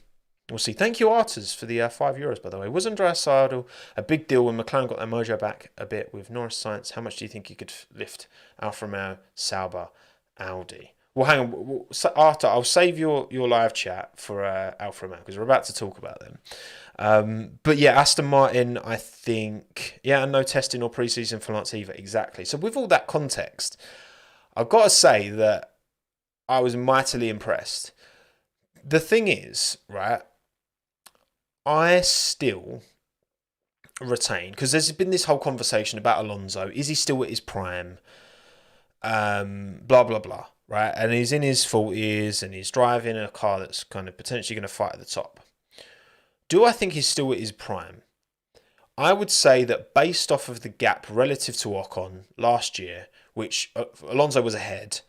we'll see. Thank you, Arters, for the €5, by the way. Was Andreas Seidel a big deal when McLaren got their mojo back a bit with Norris Science? How much do you think he could lift Alfa Romeo, Sauber, Audi? Well, hang on. Arthur, I'll save your live chat for Alfa Romeo, because we're about to talk about them. But yeah, Aston Martin, I think, yeah, no testing or pre-season for Lance either. Exactly. So with all that context, I've got to say that I was mightily impressed. The thing is, right, I still retain, because there's been this whole conversation about Alonso. Is he still at his prime? Blah, blah, blah, right? And he's in his 40s and he's driving a car that's kind of potentially going to fight at the top. Do I think he's still at his prime? I would say that based off of the gap relative to Ocon last year, which Alonso was ahead,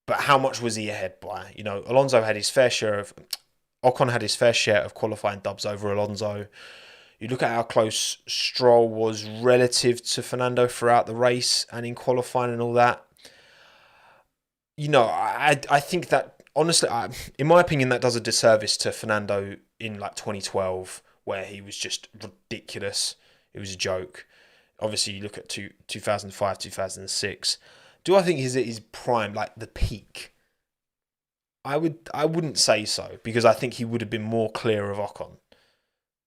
but how much was he ahead by? You know, Ocon had his fair share of qualifying dubs over Alonso. You look at how close Stroll was relative to Fernando throughout the race and in qualifying and all that. You know, I think that, honestly, in my opinion, that does a disservice to Fernando in like 2012, where he was just ridiculous. It was a joke. Obviously, you look at 2005, 2006. Do I think he's at his prime, like the peak? I wouldn't say so, because I think he would have been more clear of Ocon.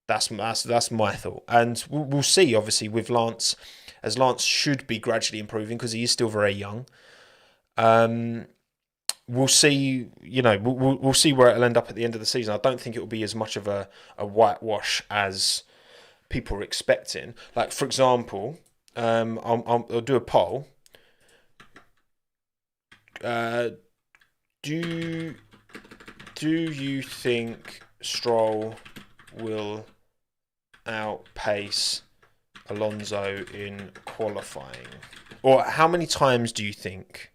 That's my thought, and we'll see. Obviously, with Lance, as Lance should be gradually improving because he is still very young. We'll see. We'll see where it'll end up at the end of the season. I don't think it will be as much of a whitewash as people are expecting. Like, for example, I'll do a poll. Do you think Stroll will outpace Alonso in qualifying? Or how many times do you think?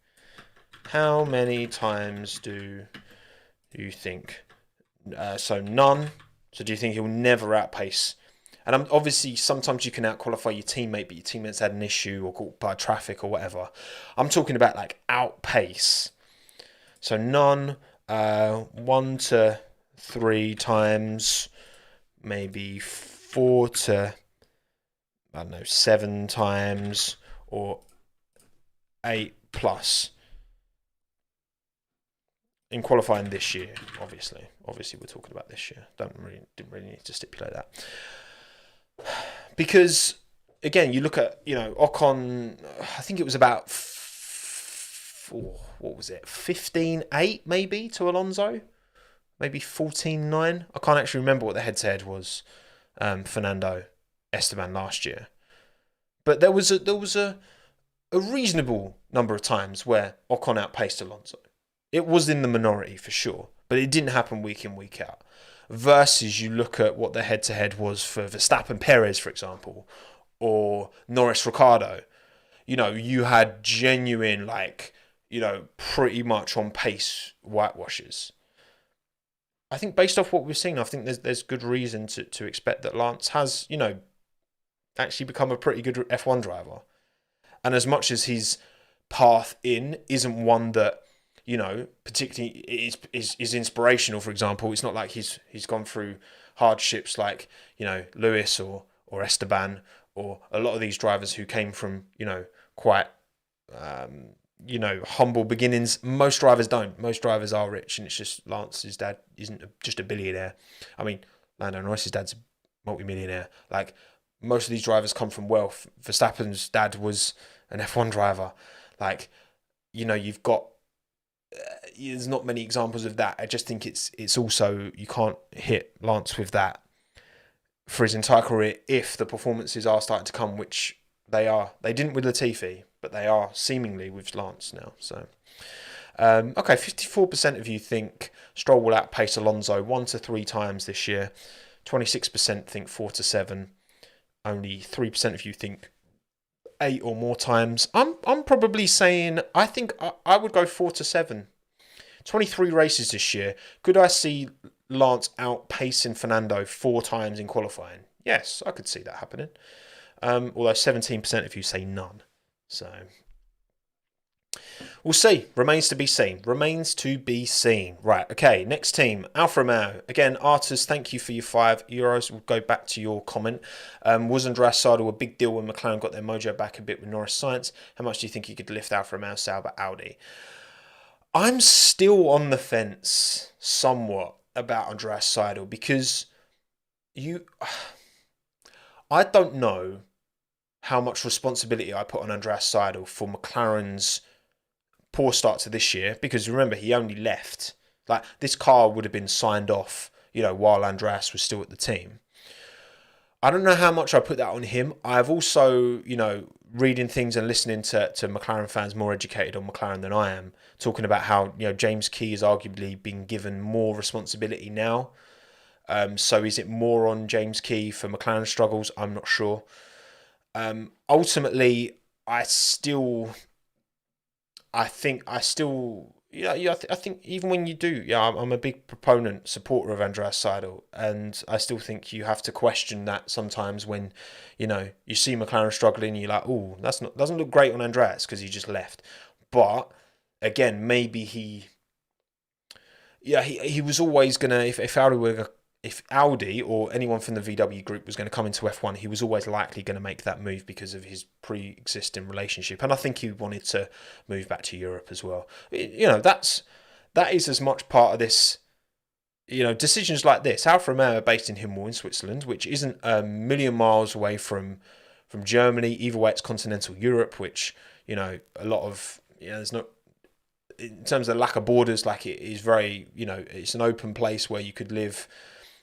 How many times do you think? So none. So do you think he'll never outpace? And obviously, sometimes you can outqualify your teammate, but your teammate's had an issue or caught by traffic or whatever. I'm talking about like outpace. So none, 1 to 3 times, maybe 4 to, 7 times, or 8 plus. In qualifying this year, obviously we're talking about this year. Didn't really need to stipulate that, because again, you look at Ocon. I think it was about 15-8 maybe to Alonso, maybe 14-9. I can't actually remember what the head-to-head was. Fernando Esteban last year, but there was a reasonable number of times where Ocon outpaced Alonso. It was in the minority for sure, but it didn't happen week in, week out. Versus you look at what the head-to-head was for Verstappen Perez, for example, or Norris Ricciardo. You had genuine, pretty much on pace whitewashes. I think based off what we've seen, I think there's good reason to expect that Lance has, actually become a pretty good F1 driver. And as much as his path in isn't one that, particularly is inspirational, for example. It's not like he's gone through hardships like, Lewis or Esteban, or a lot of these drivers who came from, quite, humble beginnings. Most drivers don't. Most drivers are rich, and it's just Lance's dad isn't just a billionaire. I mean, Lando Norris's dad's a multi-millionaire. Like, most of these drivers come from wealth. Verstappen's dad was an F1 driver. Like, you've got, there's not many examples of that. I just think it's also, you can't hit Lance with that for his entire career if the performances are starting to come, which they are. They didn't with Latifi, but they are seemingly with Lance now. So, okay, 54% of you think Stroll will outpace Alonso 1 to 3 times this year. 26% think 4 to 7. Only 3% of you think 8 or more times. I'm probably saying, I think I would go 4 to 7. 23 races this year. Could I see Lance outpacing Fernando 4 times in qualifying? Yes, I could see that happening. Although 17% of you say none. So we'll see. Remains to be seen. Right, okay, next team, Alfa Romeo. Again, Artus, thank you for your €5. We'll go back to your comment. Was Andreas Seidl a big deal when McLaren got their mojo back a bit with Norris Science? How much do you think he could lift Alfa Romeo, Sauber, Audi? I'm still on the fence somewhat about Andreas Seidl, because I don't know how much responsibility I put on Andreas Seidl for McLaren's poor start to this year, because remember, he only left. Like, this car would have been signed off, while Andreas was still at the team. I don't know how much I put that on him. I've also, reading things and listening to McLaren fans more educated on McLaren than I am, talking about how, James Key has arguably been given more responsibility now. So is it more on James Key for McLaren struggles? I'm not sure. Ultimately, I think even when you do, I'm a big proponent, supporter of Andreas Seidl, and I still think you have to question that sometimes when, you see McLaren struggling, you're like, oh, doesn't look great on Andreas because he just left. But again, maybe he was always gonna, if Audi were if Audi or anyone from the VW group was going to come into F1, he was always likely going to make that move because of his pre-existing relationship. And I think he wanted to move back to Europe as well. That is as much part of this, decisions like this. Alfa Romeo are based in Himmel in Switzerland, which isn't a million miles away from Germany. Either way, it's continental Europe, which, a lot of, there's not, in terms of the lack of borders, like it is very, it's an open place where you could live.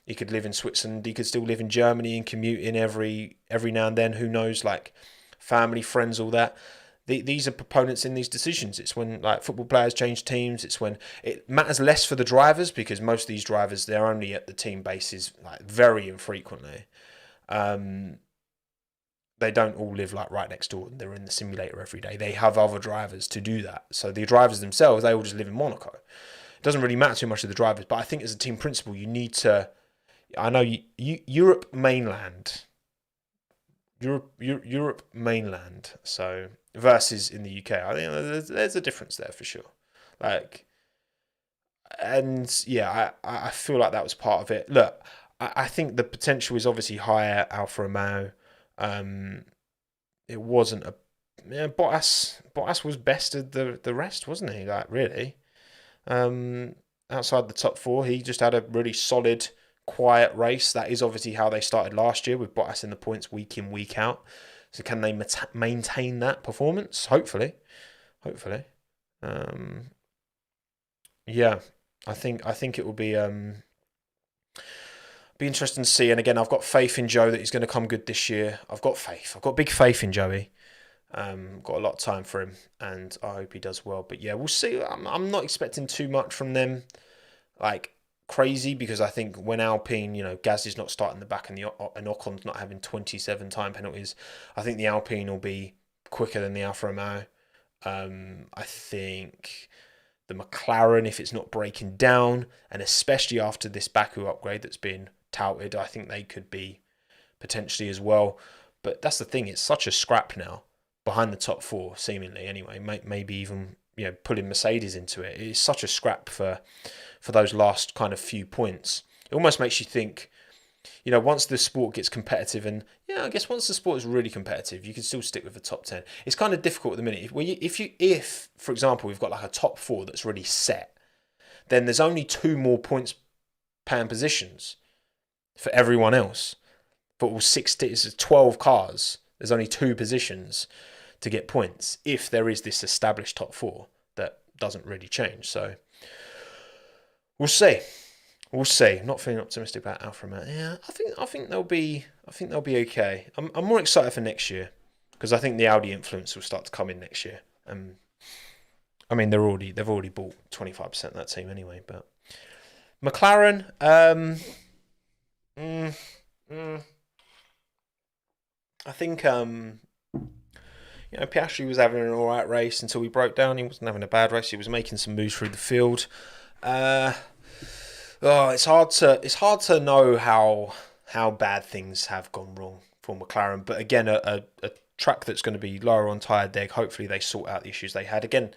He could live in Switzerland. He could still live in Germany and commute in every now and then. Who knows? Like family, friends, all that. These are proponents in these decisions. It's when like football players change teams. It's when it matters less for the drivers because most of these drivers, they're only at the team bases like very infrequently. They don't all live like right next door. They're in the simulator every day. They have other drivers to do that. So the drivers themselves, they all just live in Monaco. It doesn't really matter too much to the drivers, but I think as a team principal, you need to. I know Europe mainland, Europe mainland. So versus in the UK, I think there's a difference there for sure. Like, and yeah, I feel like that was part of it. Look, I think the potential is obviously higher. Alfa Romeo, it wasn't a. Yeah, Bottas was best of the rest, wasn't he? Like really, outside the top four, he just had a really solid, quiet race. That is obviously how they started last year with Bottas in the points week in, week out. So can they maintain that performance? Hopefully. Yeah, I think it will be interesting to see. And again, I've got faith in Joe that he's going to come good this year. I've got big faith in Joey. Got a lot of time for him, and I hope he does well. But yeah, we'll see. I'm not expecting too much from them, like crazy, because I think when Alpine, Gasly's not starting the back and Ocon's not having 27 time penalties, I think the Alpine will be quicker than the Alfa Romeo. I think the McLaren, if it's not breaking down, and especially after this Baku upgrade that's been touted, I think they could be potentially as well. But that's the thing; it's such a scrap now behind the top four, seemingly anyway. Maybe even pulling Mercedes into it. It's such a scrap for those last kind of few points. It almost makes you think, once the sport gets competitive, and I guess once the sport is really competitive, you can still stick with the top 10. It's kind of difficult at the minute. If for example, we've got like a top four that's really set, then there's only 2 more points paying positions for everyone else. For all 12 cars, there's only 2 positions to get points if there is this established top 4 that doesn't really change. So we'll see. Not feeling optimistic about Alfa Romeo. Yeah, I think they'll be okay. I'm more excited for next year because I think the Audi influence will start to come in next year. I mean they've already bought 25% of that team anyway. But McLaren, I think Piastri was having an alright race until he broke down. He wasn't having a bad race. He was making some moves through the field. It's hard to know how bad things have gone wrong for McLaren. But again, a track that's going to be lower on tyre deg. Hopefully they sort out the issues they had. Again,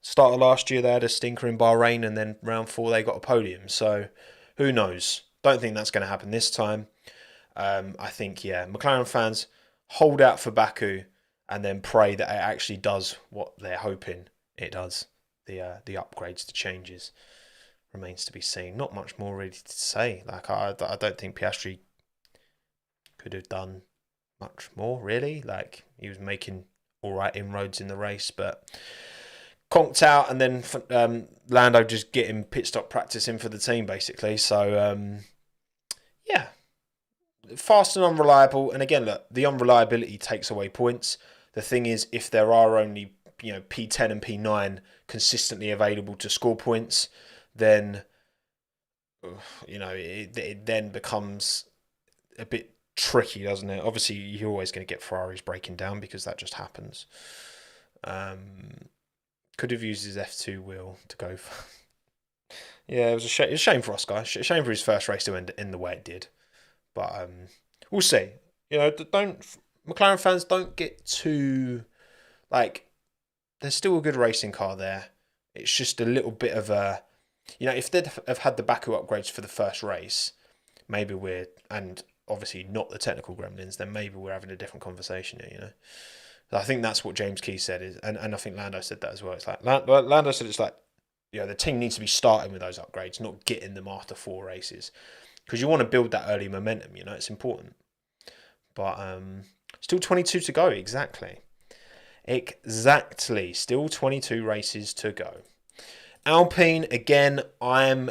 start of last year they had a stinker in Bahrain, and then round 4 they got a podium. So who knows? Don't think that's going to happen this time. I think McLaren fans hold out for Baku and then pray that it actually does what they're hoping it does. The upgrades, the changes. Remains to be seen. Not much more really to say. Like I don't think Piastri could have done much more really. Like he was making all right inroads in the race, but conked out, and then Lando just getting pit stop practice in for the team basically. So fast and unreliable. And again, look, the unreliability takes away points. The thing is, if there are only P10 and P9 consistently available to score points, then it then becomes a bit tricky, doesn't it? Obviously, you're always going to get Ferraris breaking down because that just happens. Could have used his F2 wheel to go for. Yeah, it was a shame for Oscar. A shame for his first race to end in the way it did. But we'll see. McLaren fans don't get too there's still a good racing car there. It's just a little bit of a, if they'd have had the Baku upgrades for the first race, maybe and obviously not the technical gremlins, then maybe we're having a different conversation here, you know. So I think that's what James Key said, and I think Lando said that as well. It's like Lando said it's like, the team needs to be starting with those upgrades, not getting them after 4 races, because you want to build that early momentum, you know, it's important. But still 22 to go, exactly. Still 22 races to go. Alpine, again, I'm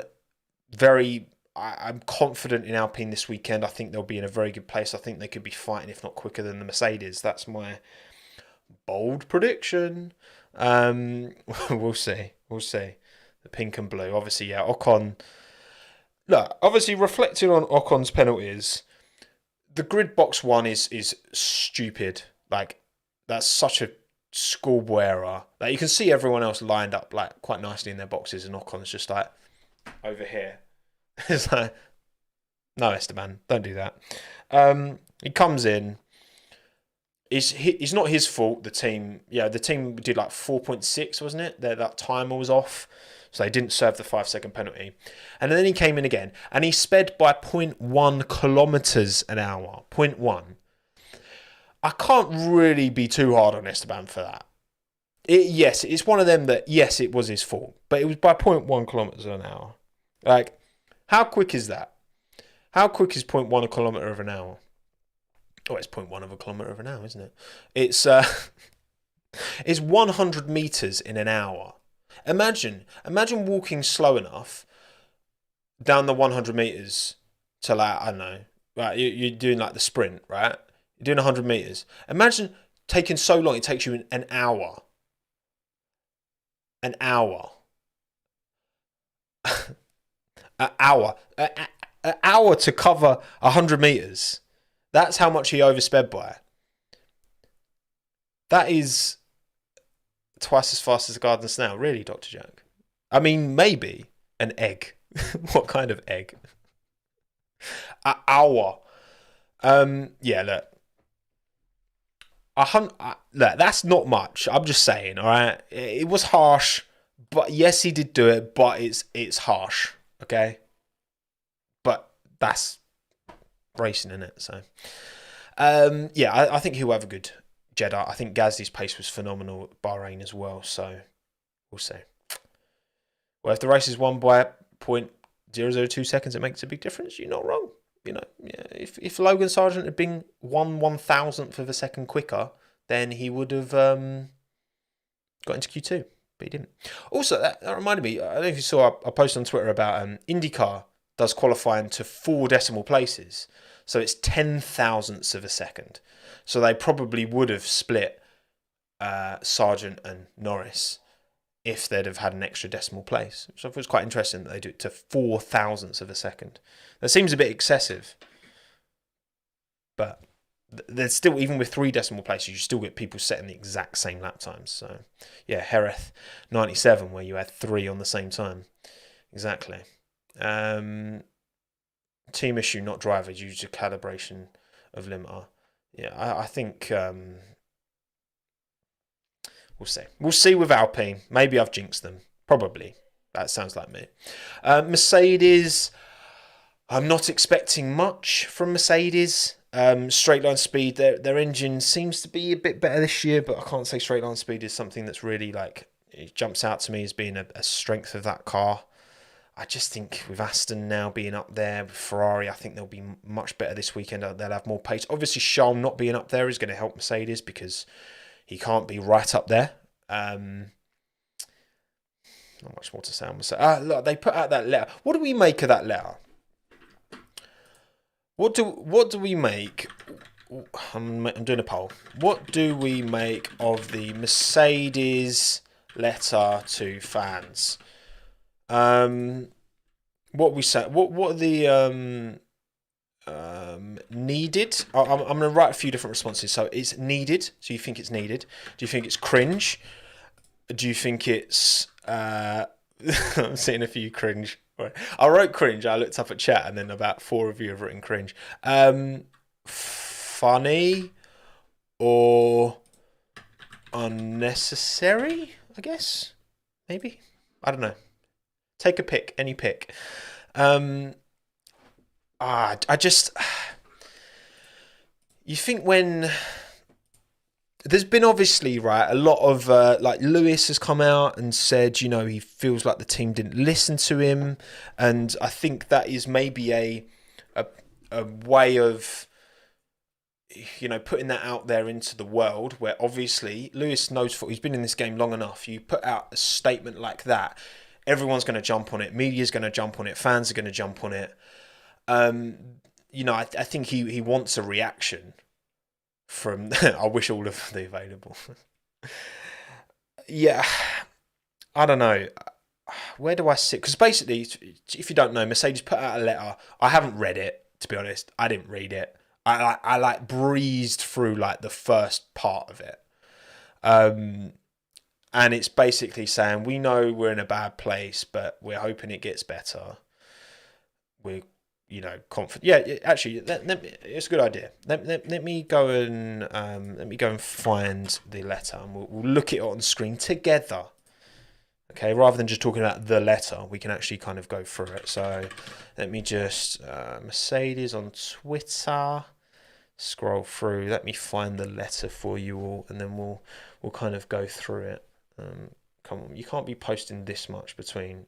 confident in Alpine this weekend. I think they'll be in a very good place. I think they could be fighting, if not quicker than the Mercedes. That's my bold prediction. We'll see. The pink and blue. Obviously, yeah, Ocon. Look, obviously reflecting on Ocon's penalties, the grid box one is stupid. Like, that's such a schoolboy error. Like, you can see everyone else lined up like quite nicely in their boxes, and Ocon's just like over here. It's like, no, Esteban, don't do that. He comes in. It's not his fault. The team did like 4.6, wasn't it? That timer was off, so they didn't serve the 5-second penalty. And then he came in again, and he sped by 0.1 kilometers an hour. 0.1. I can't really be too hard on Esteban for that. Yes, it's one of them that, yes, it was his fault, but it was by 0.1 kilometers an hour. Like, how quick is that? How quick is 0.1 kilometer of an hour? Oh, it's 0.1 of a kilometre of an hour, isn't it? It's 100 metres in an hour. Imagine walking slow enough down the 100 metres to, like, I don't know, right? You're doing like the sprint, right? You're doing 100 metres. Imagine taking so long it takes you an hour. An hour. An hour. An hour to cover 100 metres. That's how much he oversped by. That is twice as fast as a garden snail, really, Dr. Jack. I mean, maybe an egg. What kind of egg? An hour. Yeah, look. Look, that's not much. I'm just saying, all right? It was harsh, but yes, he did do it, but it's harsh, okay? But that's racing, in it. So I think he'll have a good Jeddah. I think Gasly's pace was phenomenal at Bahrain as well, so we'll see. Well, if the race is won by 0.002 seconds, it makes a big difference. You're not wrong. You know, yeah, if Logan Sargent had been 1/1000th of a second quicker, then he would have got into Q2, but he didn't. Also, that reminded me, I don't know if you saw a post on Twitter about IndyCar does qualifying to 4 decimal places. So it's 10,000ths of a second. So they probably would have split Sargent and Norris if they'd have had an extra decimal place. So it was quite interesting that they do it to 4,000ths of a second. That seems a bit excessive. But there's still, even with 3 decimal places, you still get people setting the exact same lap times. So yeah, Jerez 97, where you had 3 on the same time. Exactly. Team issue, not driver, due to calibration of limiter. Yeah, I think we'll see. We'll see with Alpine. Maybe I've jinxed them. Probably. That sounds like me. Mercedes, I'm not expecting much from Mercedes. Straight line speed, their engine seems to be a bit better this year, but I can't say straight line speed is something that's really, like, it jumps out to me as being a strength of that car. I just think with Aston now being up there, with Ferrari, I think they'll be much better this weekend. They'll have more pace. Obviously, Charles not being up there is going to help Mercedes because he can't be right up there. Not much more to say on Mercedes. Look, they put out that letter. What do we make of that letter? What do we make? I'm doing a poll. What do we make of the Mercedes letter to fans? What we say? What are the needed? I'm going to write a few different responses. So it's needed. So you think it's needed? Do you think it's cringe? Do you think it's? I'm seeing a few cringe. Right. I wrote cringe. I looked up at chat, and then about 4 of you have written cringe. Funny or unnecessary? I guess maybe. I don't know. Take a pick, any pick. I I just, you think when there's been obviously right a lot of like Lewis has come out and said he feels like the team didn't listen to him, and I think that is maybe a, a way of putting that out there into the world, where obviously Lewis knows he's been in this game long enough. You put out a statement like that, everyone's going to jump on it, media's going to jump on it, fans are going to jump on it. I think he wants a reaction from. I wish all of the available. Yeah, I don't know. Where do I sit? Because basically, if you don't know, Mercedes put out a letter. I haven't read it, to be honest. I didn't read it. I like breezed through like the first part of it. And it's basically saying we know we're in a bad place, but we're hoping it gets better. We're confident. Yeah, actually, it's a good idea. Let me go and find the letter, and we'll look at it on screen together. Okay, rather than just talking about the letter, we can actually kind of go through it. So let me just Mercedes on Twitter. Scroll through. Let me find the letter for you all, and then we'll kind of go through it. Come on, you can't be posting this much between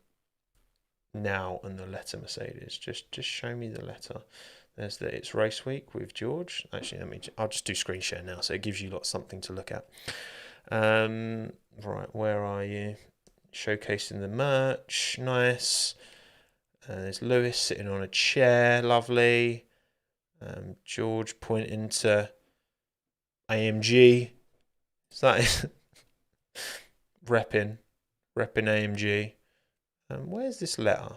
now and the letter, Mercedes. Just show me the letter. There's it's race week with George. Actually, I'll just do screen share now, so it gives you something to look at. Right, where are you? Showcasing the merch, nice. There's Lewis sitting on a chair, lovely. George pointing to AMG. Is that repping AMG? Where's this letter?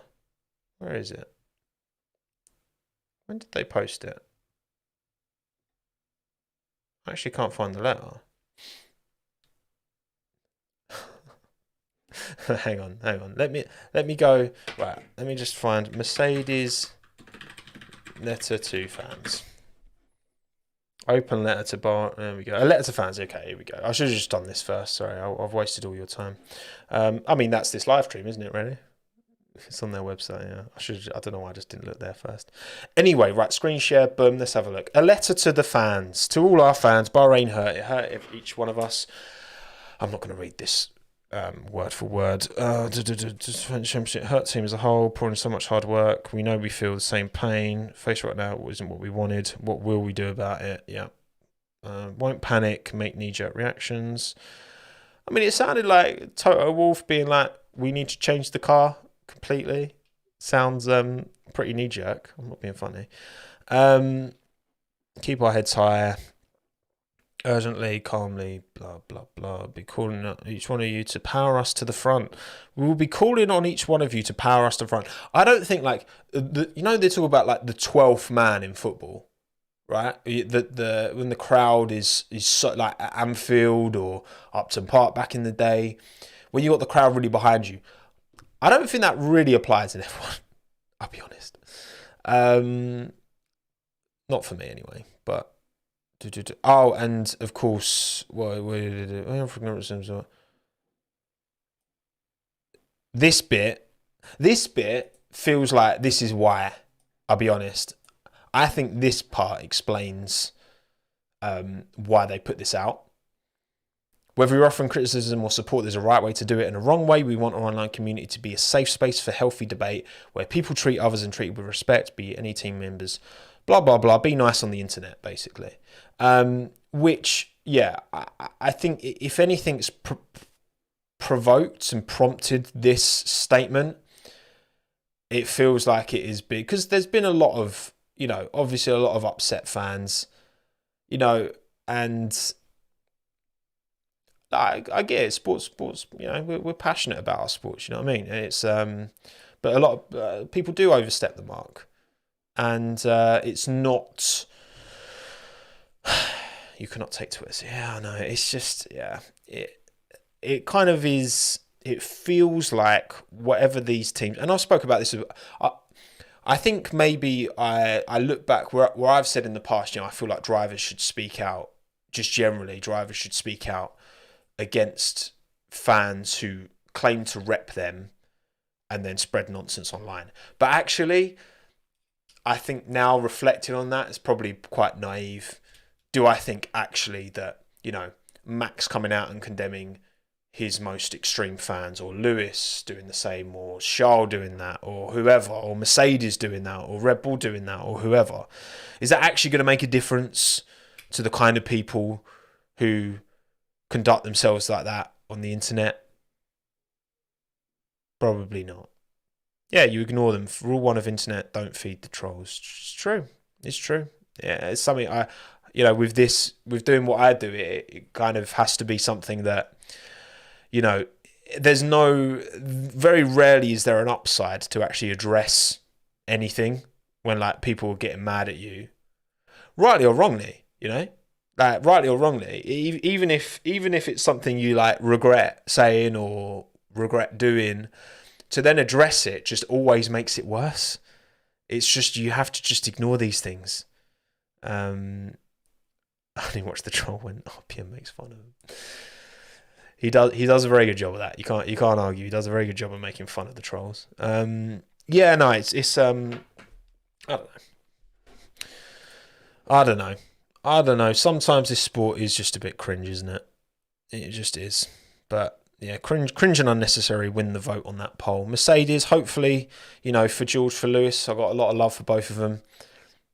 Where is it? When did they post it? I actually can't find the letter. hang on. Let me go. Right. Let me just find Mercedes letter to fans. Open letter to bar. There we go. A letter to fans. Okay, here we go. I should have just done this first. Sorry, I've wasted all your time. That's this live stream, isn't it? Really? It's on their website. Yeah. I don't know why I just didn't look there first. Anyway, right. Screen share. Boom. Let's have a look. A letter to the fans, to all our fans. Bahrain hurt. It hurt each one of us. I'm not going to read this word for word. Championship hurt team as a whole, pouring so much hard work. We know we feel the same pain. Face right now isn't what we wanted. What will we do about it? Yeah. Won't panic, make knee-jerk reactions. It sounded like Toto Wolff being like, we need to change the car completely. Sounds pretty knee-jerk. I'm not being funny. Keep our heads high. Urgently, calmly, blah, blah, blah. Be calling on each one of you to power us to the front. We will be calling on each one of you to power us to the front. I don't think they talk about like the 12th man in football, right? When the crowd is so, like at Anfield or Upton Park back in the day, when you got the crowd really behind you. I don't think that really applies in F1. I'll be honest. Not for me anyway, but. Oh, and of course, this bit feels like this is why. I'll be honest. I think this part explains why they put this out. Whether you're offering criticism or support, there's a right way to do it and a wrong way. We want our online community to be a safe space for healthy debate where people treat others and treated with respect, be it any team members. Blah, blah, blah. Be nice on the internet, basically. Which, yeah, I think if anything's provoked and prompted this statement, it feels like it is big. Because there's been a lot of, obviously a lot of upset fans, and I get it. Sports, we're passionate about our sports, you know what I mean? And it's, but a lot of people do overstep the mark. And it's not. You cannot take to it. Yeah, I know. It's just, yeah. It kind of is. It feels like whatever these teams. And I spoke about this. I think maybe I look back where I've said in the past. I feel like drivers should speak out. Just generally, drivers should speak out against fans who claim to rep them and then spread nonsense online. But actually, I think now reflecting on that, it's probably quite naive. Do I think actually that, you know, Max coming out and condemning his most extreme fans, or Lewis doing the same, or Charles doing that, or whoever, or Mercedes doing that, or Red Bull doing that, or whoever, is that actually going to make a difference to the kind of people who conduct themselves like that on the internet? Probably not. Yeah, you ignore them. Rule one of internet: don't feed the trolls. It's true. It's true. Yeah, it's something with this, with doing what I do, it kind of has to be something that, you know, very rarely is there an upside to actually address anything when like people are getting mad at you, rightly or wrongly, you know, like rightly or wrongly, even if it's something you like regret saying or regret doing, to then address it just always makes it worse. It's just, you have to just ignore these things. I only watched the troll when RPM makes fun of him. He does a very good job of that. You can't argue. He does a very good job of making fun of the trolls. Yeah, no, it's I don't know. Sometimes this sport is just a bit cringe, isn't it? It just is. But yeah, cringe and unnecessary win the vote on that poll. Mercedes, hopefully, you know, for George, for Lewis, I've got a lot of love for both of them.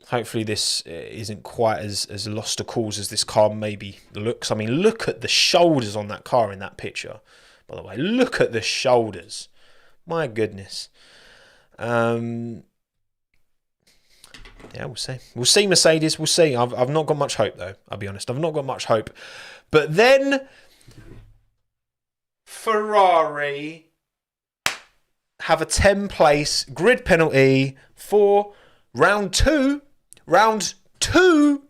Hopefully this isn't quite as lost a cause as this car maybe looks. I mean, look at the shoulders on that car in that picture. By the way, look at the shoulders. My goodness. Yeah, we'll see. We'll see, Mercedes. We'll see. I've not got much hope, though. I'll be honest. I've not got much hope. But then Ferrari have a 10-place grid penalty for round two. Round two.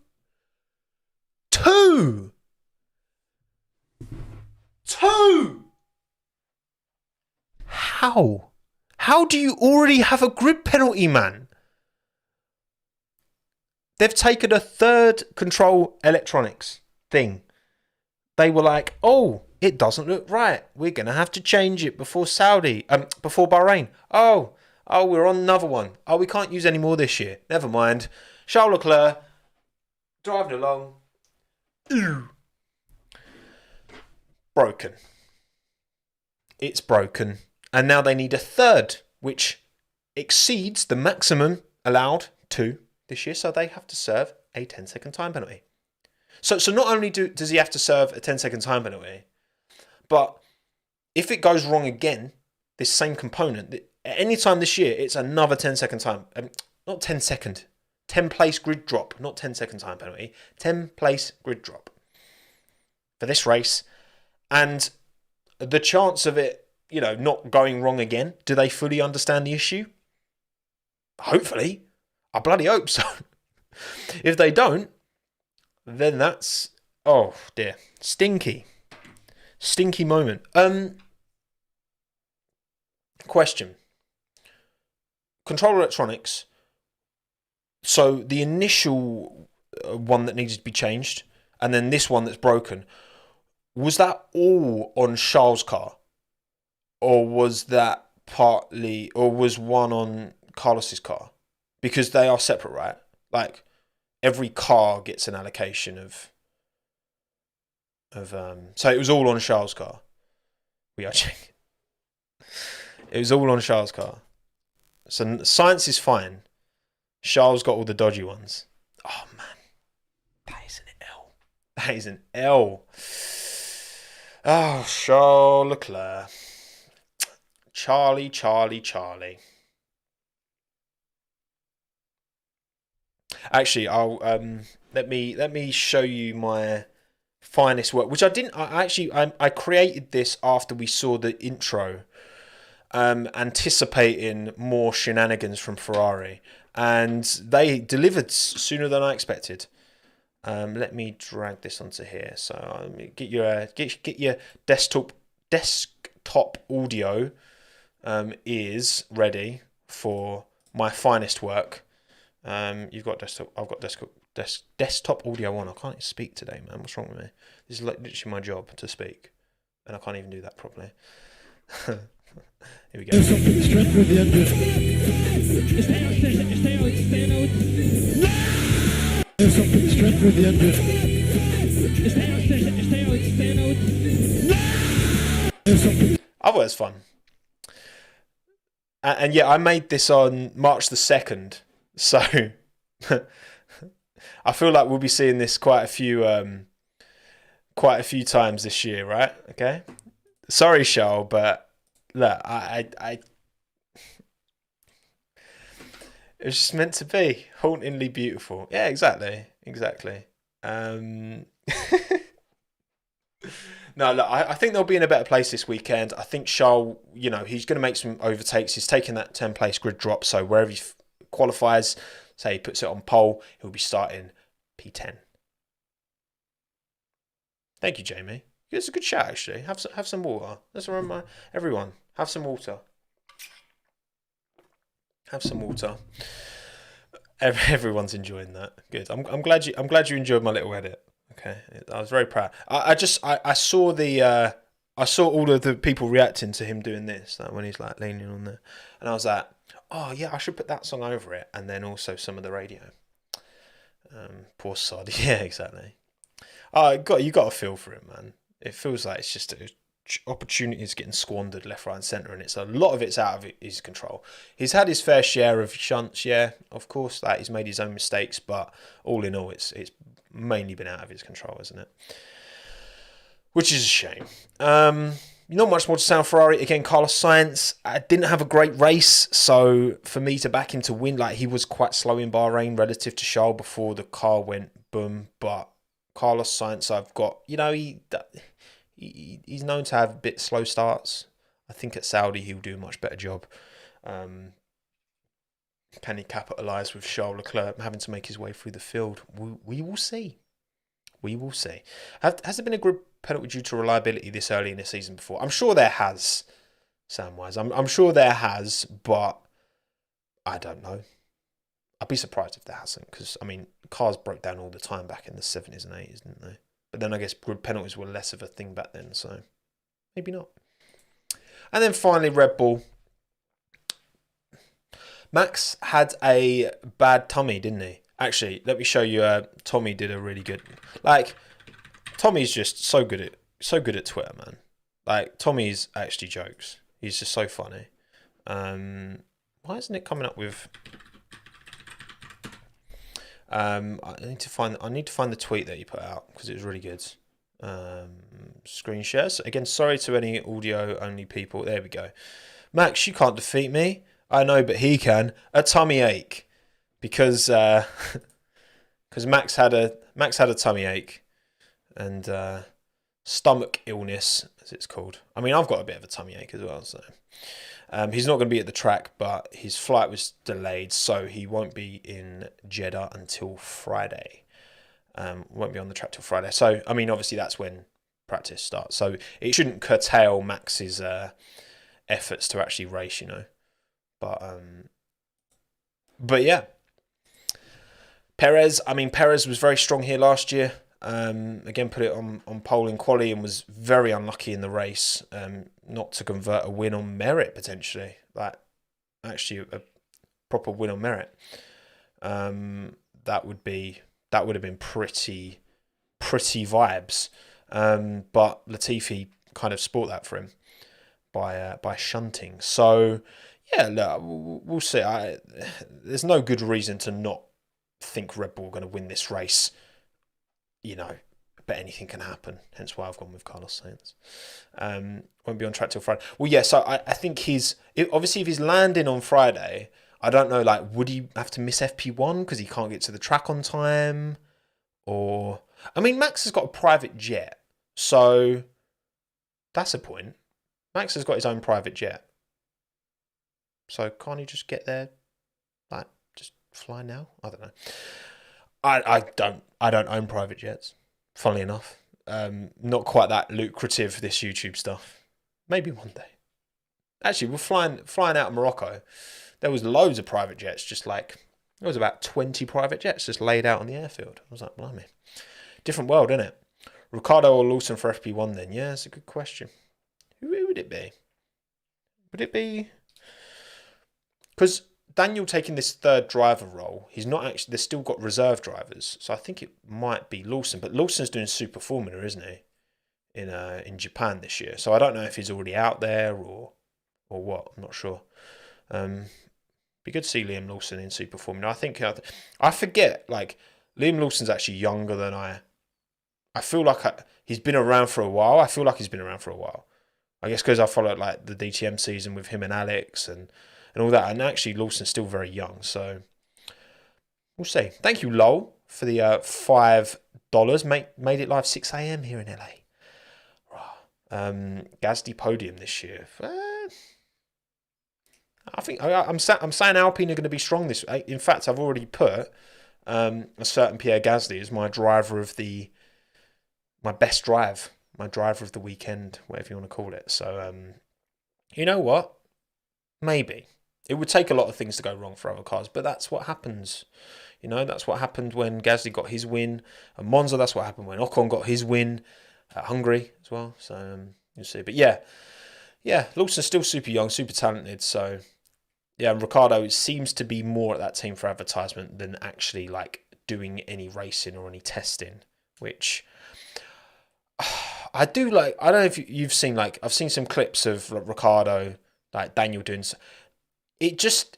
How? How do you already have a grid penalty, man? They've taken a third control electronics thing. They were like, oh, it doesn't look right. We're going to have to change it before Bahrain. Oh, we're on another one. Oh, we can't use any more this year. Never mind. Charles Leclerc driving along. Broken. It's broken. And now they need a third, which exceeds the maximum allowed to this year. So they have to serve a 10-second time penalty. So not only does he have to serve a 10-second time penalty, but if it goes wrong again, this same component, at any time this year, it's another 10-second time. Not 10-second. 10-place grid drop. Not 10-second time penalty. 10-place grid drop for this race. And the chance of it, you know, not going wrong again, do they fully understand the issue? Hopefully. I bloody hope so. If they don't, then that's, oh dear, stinky moment. Question. Control electronics. So the initial one that needed to be changed, and then this one that's broken, was that all on Charles' car? Or was that partly, or was one on Carlos's car? Because they are separate, right? Like, every car gets an allocation of so it was all on Charles' car. We are checking. It was all on Charles' car. So science is fine. Charles got all the dodgy ones. Oh man, that is an L. That is an L. Oh, Charles Leclerc. Charlie. Actually, I'll let me show you my finest work, which I created this after we saw the intro, anticipating more shenanigans from Ferrari, and they delivered sooner than I expected. Let me drag this onto here. So get your desktop audio is ready for my finest work. You've got desktop. I've got desktop audio on. I can't speak today, man. What's wrong with me? This is like literally my job to speak, and I can't even do that properly. Here we go. There's something straight through the engine. I thought it was fun. And yeah, I made this on March the 2nd. So I feel like we'll be seeing this quite a few times this year, right? Okay. Sorry, Charles, but look, it was just meant to be hauntingly beautiful. Yeah, exactly. No, look, I think they'll be in a better place this weekend. I think Charles, he's going to make some overtakes. He's taking that 10-place grid drop, so wherever he qualifies, say he puts it on pole, he'll be starting P10. Thank you, Jamie. It's a good shout, actually. Have some water. Let's remind everyone. Have some water. Have some water. Everyone's enjoying that. Good. I'm glad you enjoyed my little edit. Okay, I was very proud. I saw I saw all of the people reacting to him doing this, like when he's like leaning on there, and I was like, oh yeah, I should put that song over it, and then also some of the radio. Poor sod. Yeah, exactly. You got a feel for it, man. It feels like it's just opportunities getting squandered left, right, and centre, and a lot of it's out of his control. He's had his fair share of shunts, yeah, of course. Like he's made his own mistakes, but all in all, it's mainly been out of his control, isn't it? Which is a shame. Not much more to say on Ferrari. Again, Carlos Sainz didn't have a great race, so for me to back him to win, like he was quite slow in Bahrain relative to Charles before the car went boom. But Carlos Sainz, I've got, he's known to have a bit slow starts. I think at Saudi he'll do a much better job. Can he capitalise with Charles Leclerc having to make his way through the field? We will see. We will see. Has there been a grid penalty due to reliability this early in the season before? I'm sure there has, Samwise. I'm sure there has, but I don't know. I'd be surprised if there hasn't, because, cars broke down all the time back in the 70s and 80s, didn't they? But then I guess grid penalties were less of a thing back then, so maybe not. And then finally, Red Bull. Max had a bad tummy, didn't he? Actually, let me show you. Tommy did a really good. Like, Tommy's just so good at Twitter, man. Like, Tommy's actually jokes. He's just so funny. Why isn't it coming up with? I need to find the tweet that he put out because it was really good. Screen shares again. Sorry to any audio only people. There we go. Max, you can't defeat me. I know, but he can. A tummy ache, because Max had a tummy ache and stomach illness, as it's called. I've got a bit of a tummy ache as well, so he's not going to be at the track, but his flight was delayed, so he won't be in Jeddah until Friday. Won't be on the track till Friday. So obviously that's when practice starts. So it shouldn't curtail Max's efforts to actually race, But yeah, Perez was very strong here last year. Again, put it on pole in quali and was very unlucky in the race, not to convert a win on merit potentially. Like, actually a proper win on merit. That would have been pretty vibes. But Latifi kind of spoilt that for him by shunting. So yeah, look, we'll see. There's no good reason to not think Red Bull are going to win this race. But anything can happen. Hence why I've gone with Carlos Sainz. Won't be on track till Friday. Well, yeah, so I think obviously if he's landing on Friday, I don't know, like, would he have to miss FP1 because he can't get to the track on time? Or, Max has got a private jet, so that's a point. Max has got his own private jet. So can't he just get there, like, just fly now? I don't know. I don't own private jets, funnily enough. Not quite that lucrative, this YouTube stuff. Maybe one day. Actually, we're flying out of Morocco. There was loads of private jets, there was about 20 private jets just laid out on the airfield. I was like, blimey. Different world, isn't it? Ricardo or Lawson for FP1 then? Yeah, that's a good question. Who would it be? Would it be... Because Daniel taking this third driver role, he's not actually. They've still got reserve drivers, so I think it might be Lawson. But Lawson's doing Super Formula, isn't he? In Japan this year, so I don't know if he's already out there or what. I'm not sure. Be good to see Liam Lawson in Super Formula. I think I forget, like, Liam Lawson's actually younger than I feel like he's been around for a while. I feel like he's been around for a while. I guess because I followed like the DTM season with him and Alex and all that. And actually, Lawson's still very young, so we'll see. Thank you, Lowell, for the $5. Made it live 6 a.m. here in LA. Gasly podium this year. I think I'm saying Alpine are going to be strong this. In fact, I've already put a certain Pierre Gasly as my driver of my best drive, my driver of the weekend, whatever you want to call it. So, you know what? Maybe it would take a lot of things to go wrong for other cars, but that's what happens. You know, that's what happened when Gasly got his win at Monza. That's what happened when Ocon got his win at Hungary as well. So you'll see. But yeah, Lawson's still super young, super talented. So yeah, and Ricciardo seems to be more at that team for advertisement than actually like doing any racing or any testing, which I do like. I don't know if you've seen, like, I've seen some clips of like Ricciardo, like Daniel doing. It just,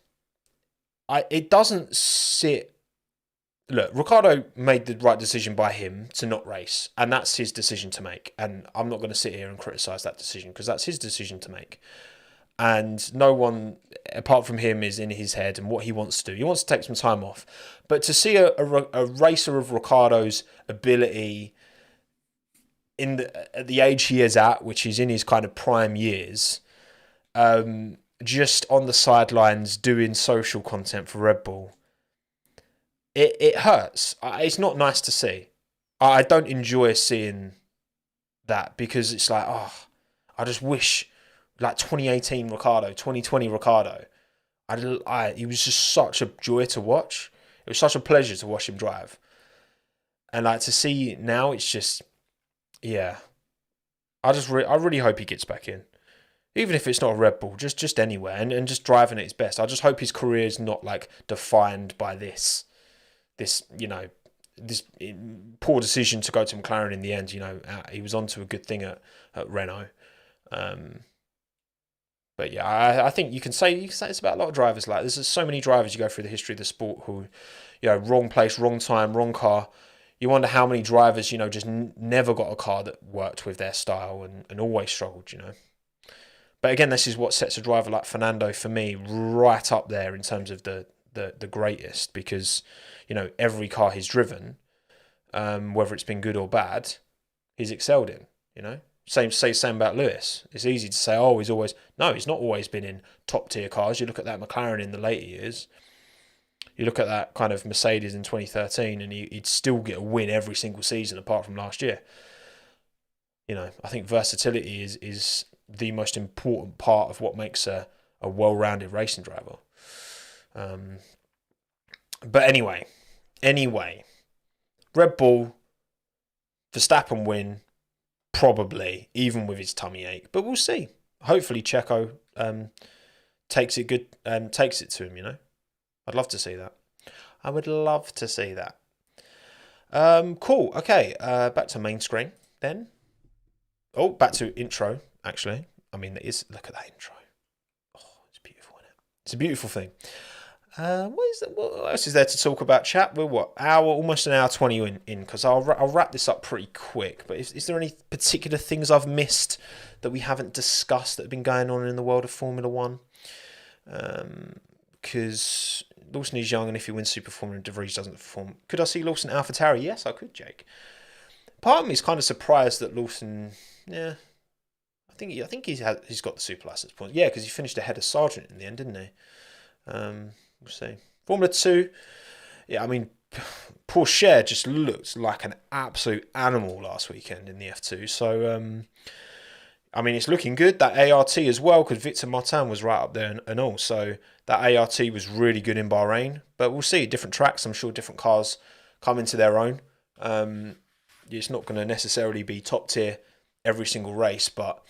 it doesn't sit. Look, Ricciardo made the right decision by him to not race, and that's his decision to make. And I'm not going to sit here and criticise that decision because that's his decision to make. And no one, apart from him, is in his head and what he wants to do. He wants to take some time off. But to see a racer of Ricciardo's ability at the age he is at, which is in his kind of prime years, just on the sidelines doing social content for Red Bull, it hurts. It's not nice to see. I don't enjoy seeing that because it's like, I just wish, like 2018 Ricciardo, 2020 Ricciardo, he was just such a joy to watch. It was such a pleasure to watch him drive. And like to see now, it's just, yeah. I really hope he gets back in. Even if it's not a Red Bull, just anywhere and just driving at his best. I just hope his career is not like defined by this, you know, this poor decision to go to McLaren in the end. You know, he was onto a good thing at Renault. But yeah, I think you can say it's about a lot of drivers. Like, there's so many drivers you go through the history of the sport who, you know, wrong place, wrong time, wrong car. You wonder how many drivers, you know, just never got a car that worked with their style and always struggled, you know. But again, this is what sets a driver like Fernando, for me, right up there in terms of the greatest, because, you know, every car he's driven, whether it's been good or bad, he's excelled in, you know. Same about Lewis. It's easy to say, he's not always been in top tier cars. You look at that McLaren in the later years. You look at that kind of Mercedes in 2013, and he'd still get a win every single season apart from last year. You know, I think versatility is the most important part of what makes a well-rounded racing driver. But anyway, Red Bull, Verstappen win, probably, even with his tummy ache. But we'll see. Hopefully Checo takes it to him, you know. I'd love to see that. I would love to see that. Cool. Okay, back to main screen then. Oh, back to intro, actually. I mean, look at that intro. Oh, it's beautiful, isn't it? It's a beautiful thing. What else is there to talk about, chat? We're almost an hour 20 in, because I'll wrap this up pretty quick. But is there any particular things I've missed that we haven't discussed that have been going on in the world of Formula One? Because Lawson is young, and if he wins Super Formula and De Vries doesn't perform, could I see Lawson at AlphaTauri? Yes, I could, Jake. Part of me is kind of surprised that Lawson, yeah, I think he's got the super license points. Yeah, because he finished ahead of Sargent in the end, didn't he? We'll see. Formula 2, yeah, I mean, Porsche just looked like an absolute animal last weekend in the F2. So, I mean, it's looking good. That ART as well, because Victor Martin was right up there and all. So that ART was really good in Bahrain. But we'll see. Different tracks. I'm sure different cars come into their own. It's not going to necessarily be top tier every single race, but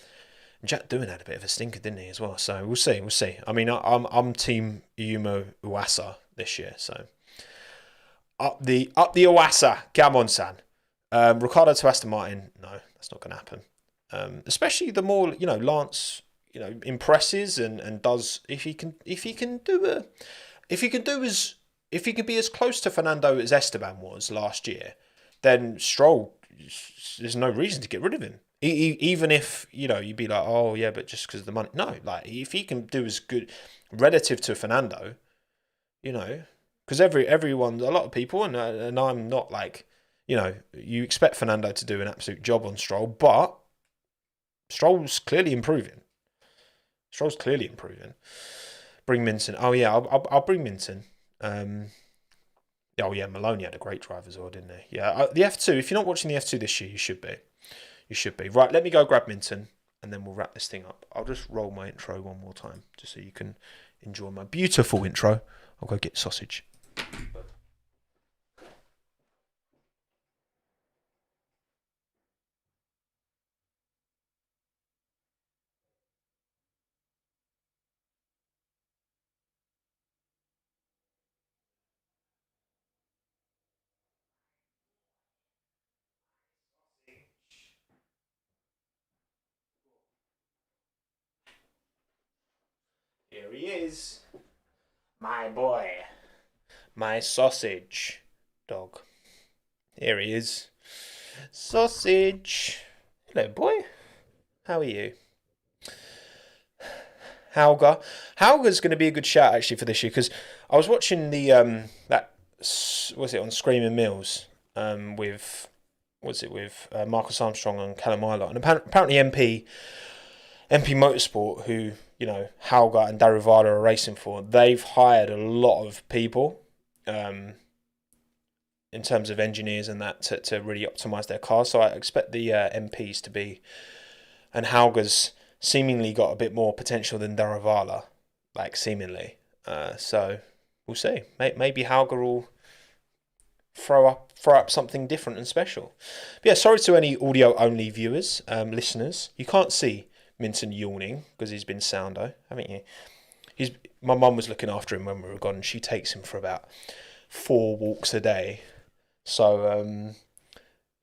Jack Doohan had a bit of a stinker, didn't he, as well? So we'll see. We'll see. I mean, I'm team Yumo Uwasa this year. So up the Uwasa. Come on, San. Ricardo to Aston Martin. No, that's not going to happen. Especially the more Lance impresses and does if he can be as close to Fernando as Esteban was last year, then Stroll, there's no reason to get rid of him. Even if you'd be like, oh yeah, but just because of the money. No, like if he can do as good relative to Fernando, because everyone, a lot of people, and I'm not like, you expect Fernando to do an absolute job on Stroll, but Stroll's clearly improving. Bring Minton. Oh yeah, I'll bring Minton. Oh yeah, Maloney had a great drive as well, didn't he? Yeah, the F2. If you're not watching the F2 this year, you should be. Right, let me go grab Minton, and then we'll wrap this thing up. I'll just roll my intro one more time, just so you can enjoy my beautiful intro. I'll go get sausage. Here he is. My boy. My sausage dog. Here he is. Sausage. Hello, boy. How are you? Hauger's going to be a good shout actually for this year, because I was watching the was it on Screaming Mills with Marcus Armstrong and Callum Ilott, and apparently MP Motorsport, who Hauger and Daruvala are racing for, they've hired a lot of people in terms of engineers and that to really optimise their cars. So I expect the MPs to be, and Hauger's seemingly got a bit more potential than Daruvala, like seemingly. So we'll see. Maybe Hauger will throw up something different and special. But yeah, sorry to any audio only viewers, listeners. You can't see Minton yawning because he's been soundo, haven't you? My mum was looking after him when we were gone, and she takes him for about 4 walks a day. So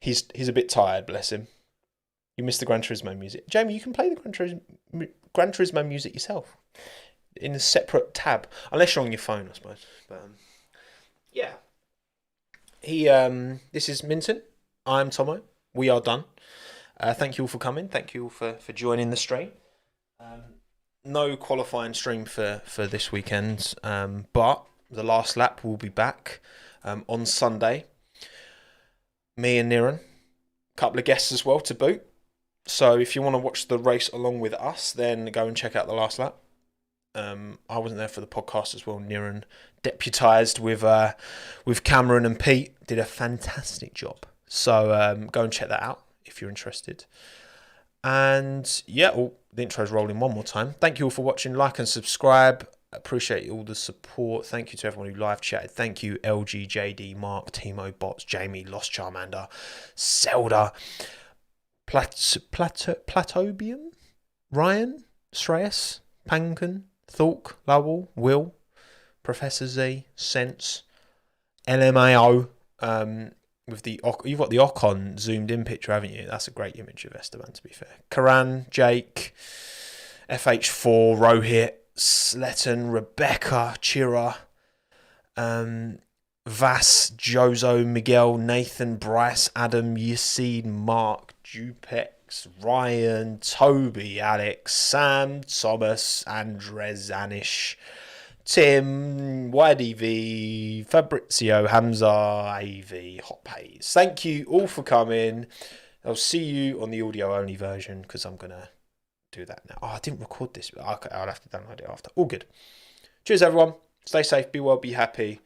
he's a bit tired, bless him. You missed the Gran Turismo music. Jamie, you can play the Gran Turismo music yourself in a separate tab, unless you're on your phone, I suppose. But yeah. This is Minton. I'm Tommo. We are done. Thank you all for coming. Thank you all for joining the stream. No qualifying stream for this weekend, but the last lap will be back on Sunday. Me and Niran, a couple of guests as well to boot. So if you want to watch the race along with us, then go and check out the last lap. I wasn't there for the podcast as well. Niran deputised with Cameron and Pete, did a fantastic job. So go and check that out if you're interested. And yeah, the intro's rolling one more time. Thank you all for watching. Like and subscribe. Appreciate all the support. Thank you to everyone who live chatted. Thank you, LG, JD, Mark, Timo, Bots, Jamie, Lost Charmander, Zelda, Platobium, Ryan, Shreyas, Pankin, Thork, Lowell, Will, Professor Z, Sense, LMAO, with you've got the Ocon zoomed in picture, haven't you? That's a great image of Esteban, to be fair. Karan, Jake, FH4, Rohit, Sletton, Rebecca, Chira, Vass, Jozo, Miguel, Nathan, Bryce, Adam, Yasid, Mark, Dupex, Ryan, Toby, Alex, Sam, Thomas, Andres, Anish, Tim, YDV, Fabrizio, Hamza, AV, Hot Haze. Thank you all for coming. I'll see you on the audio only version, because I'm going to do that now. Oh, I didn't record this. Okay, I'll have to download it after. All good. Cheers, everyone. Stay safe, be well, be happy.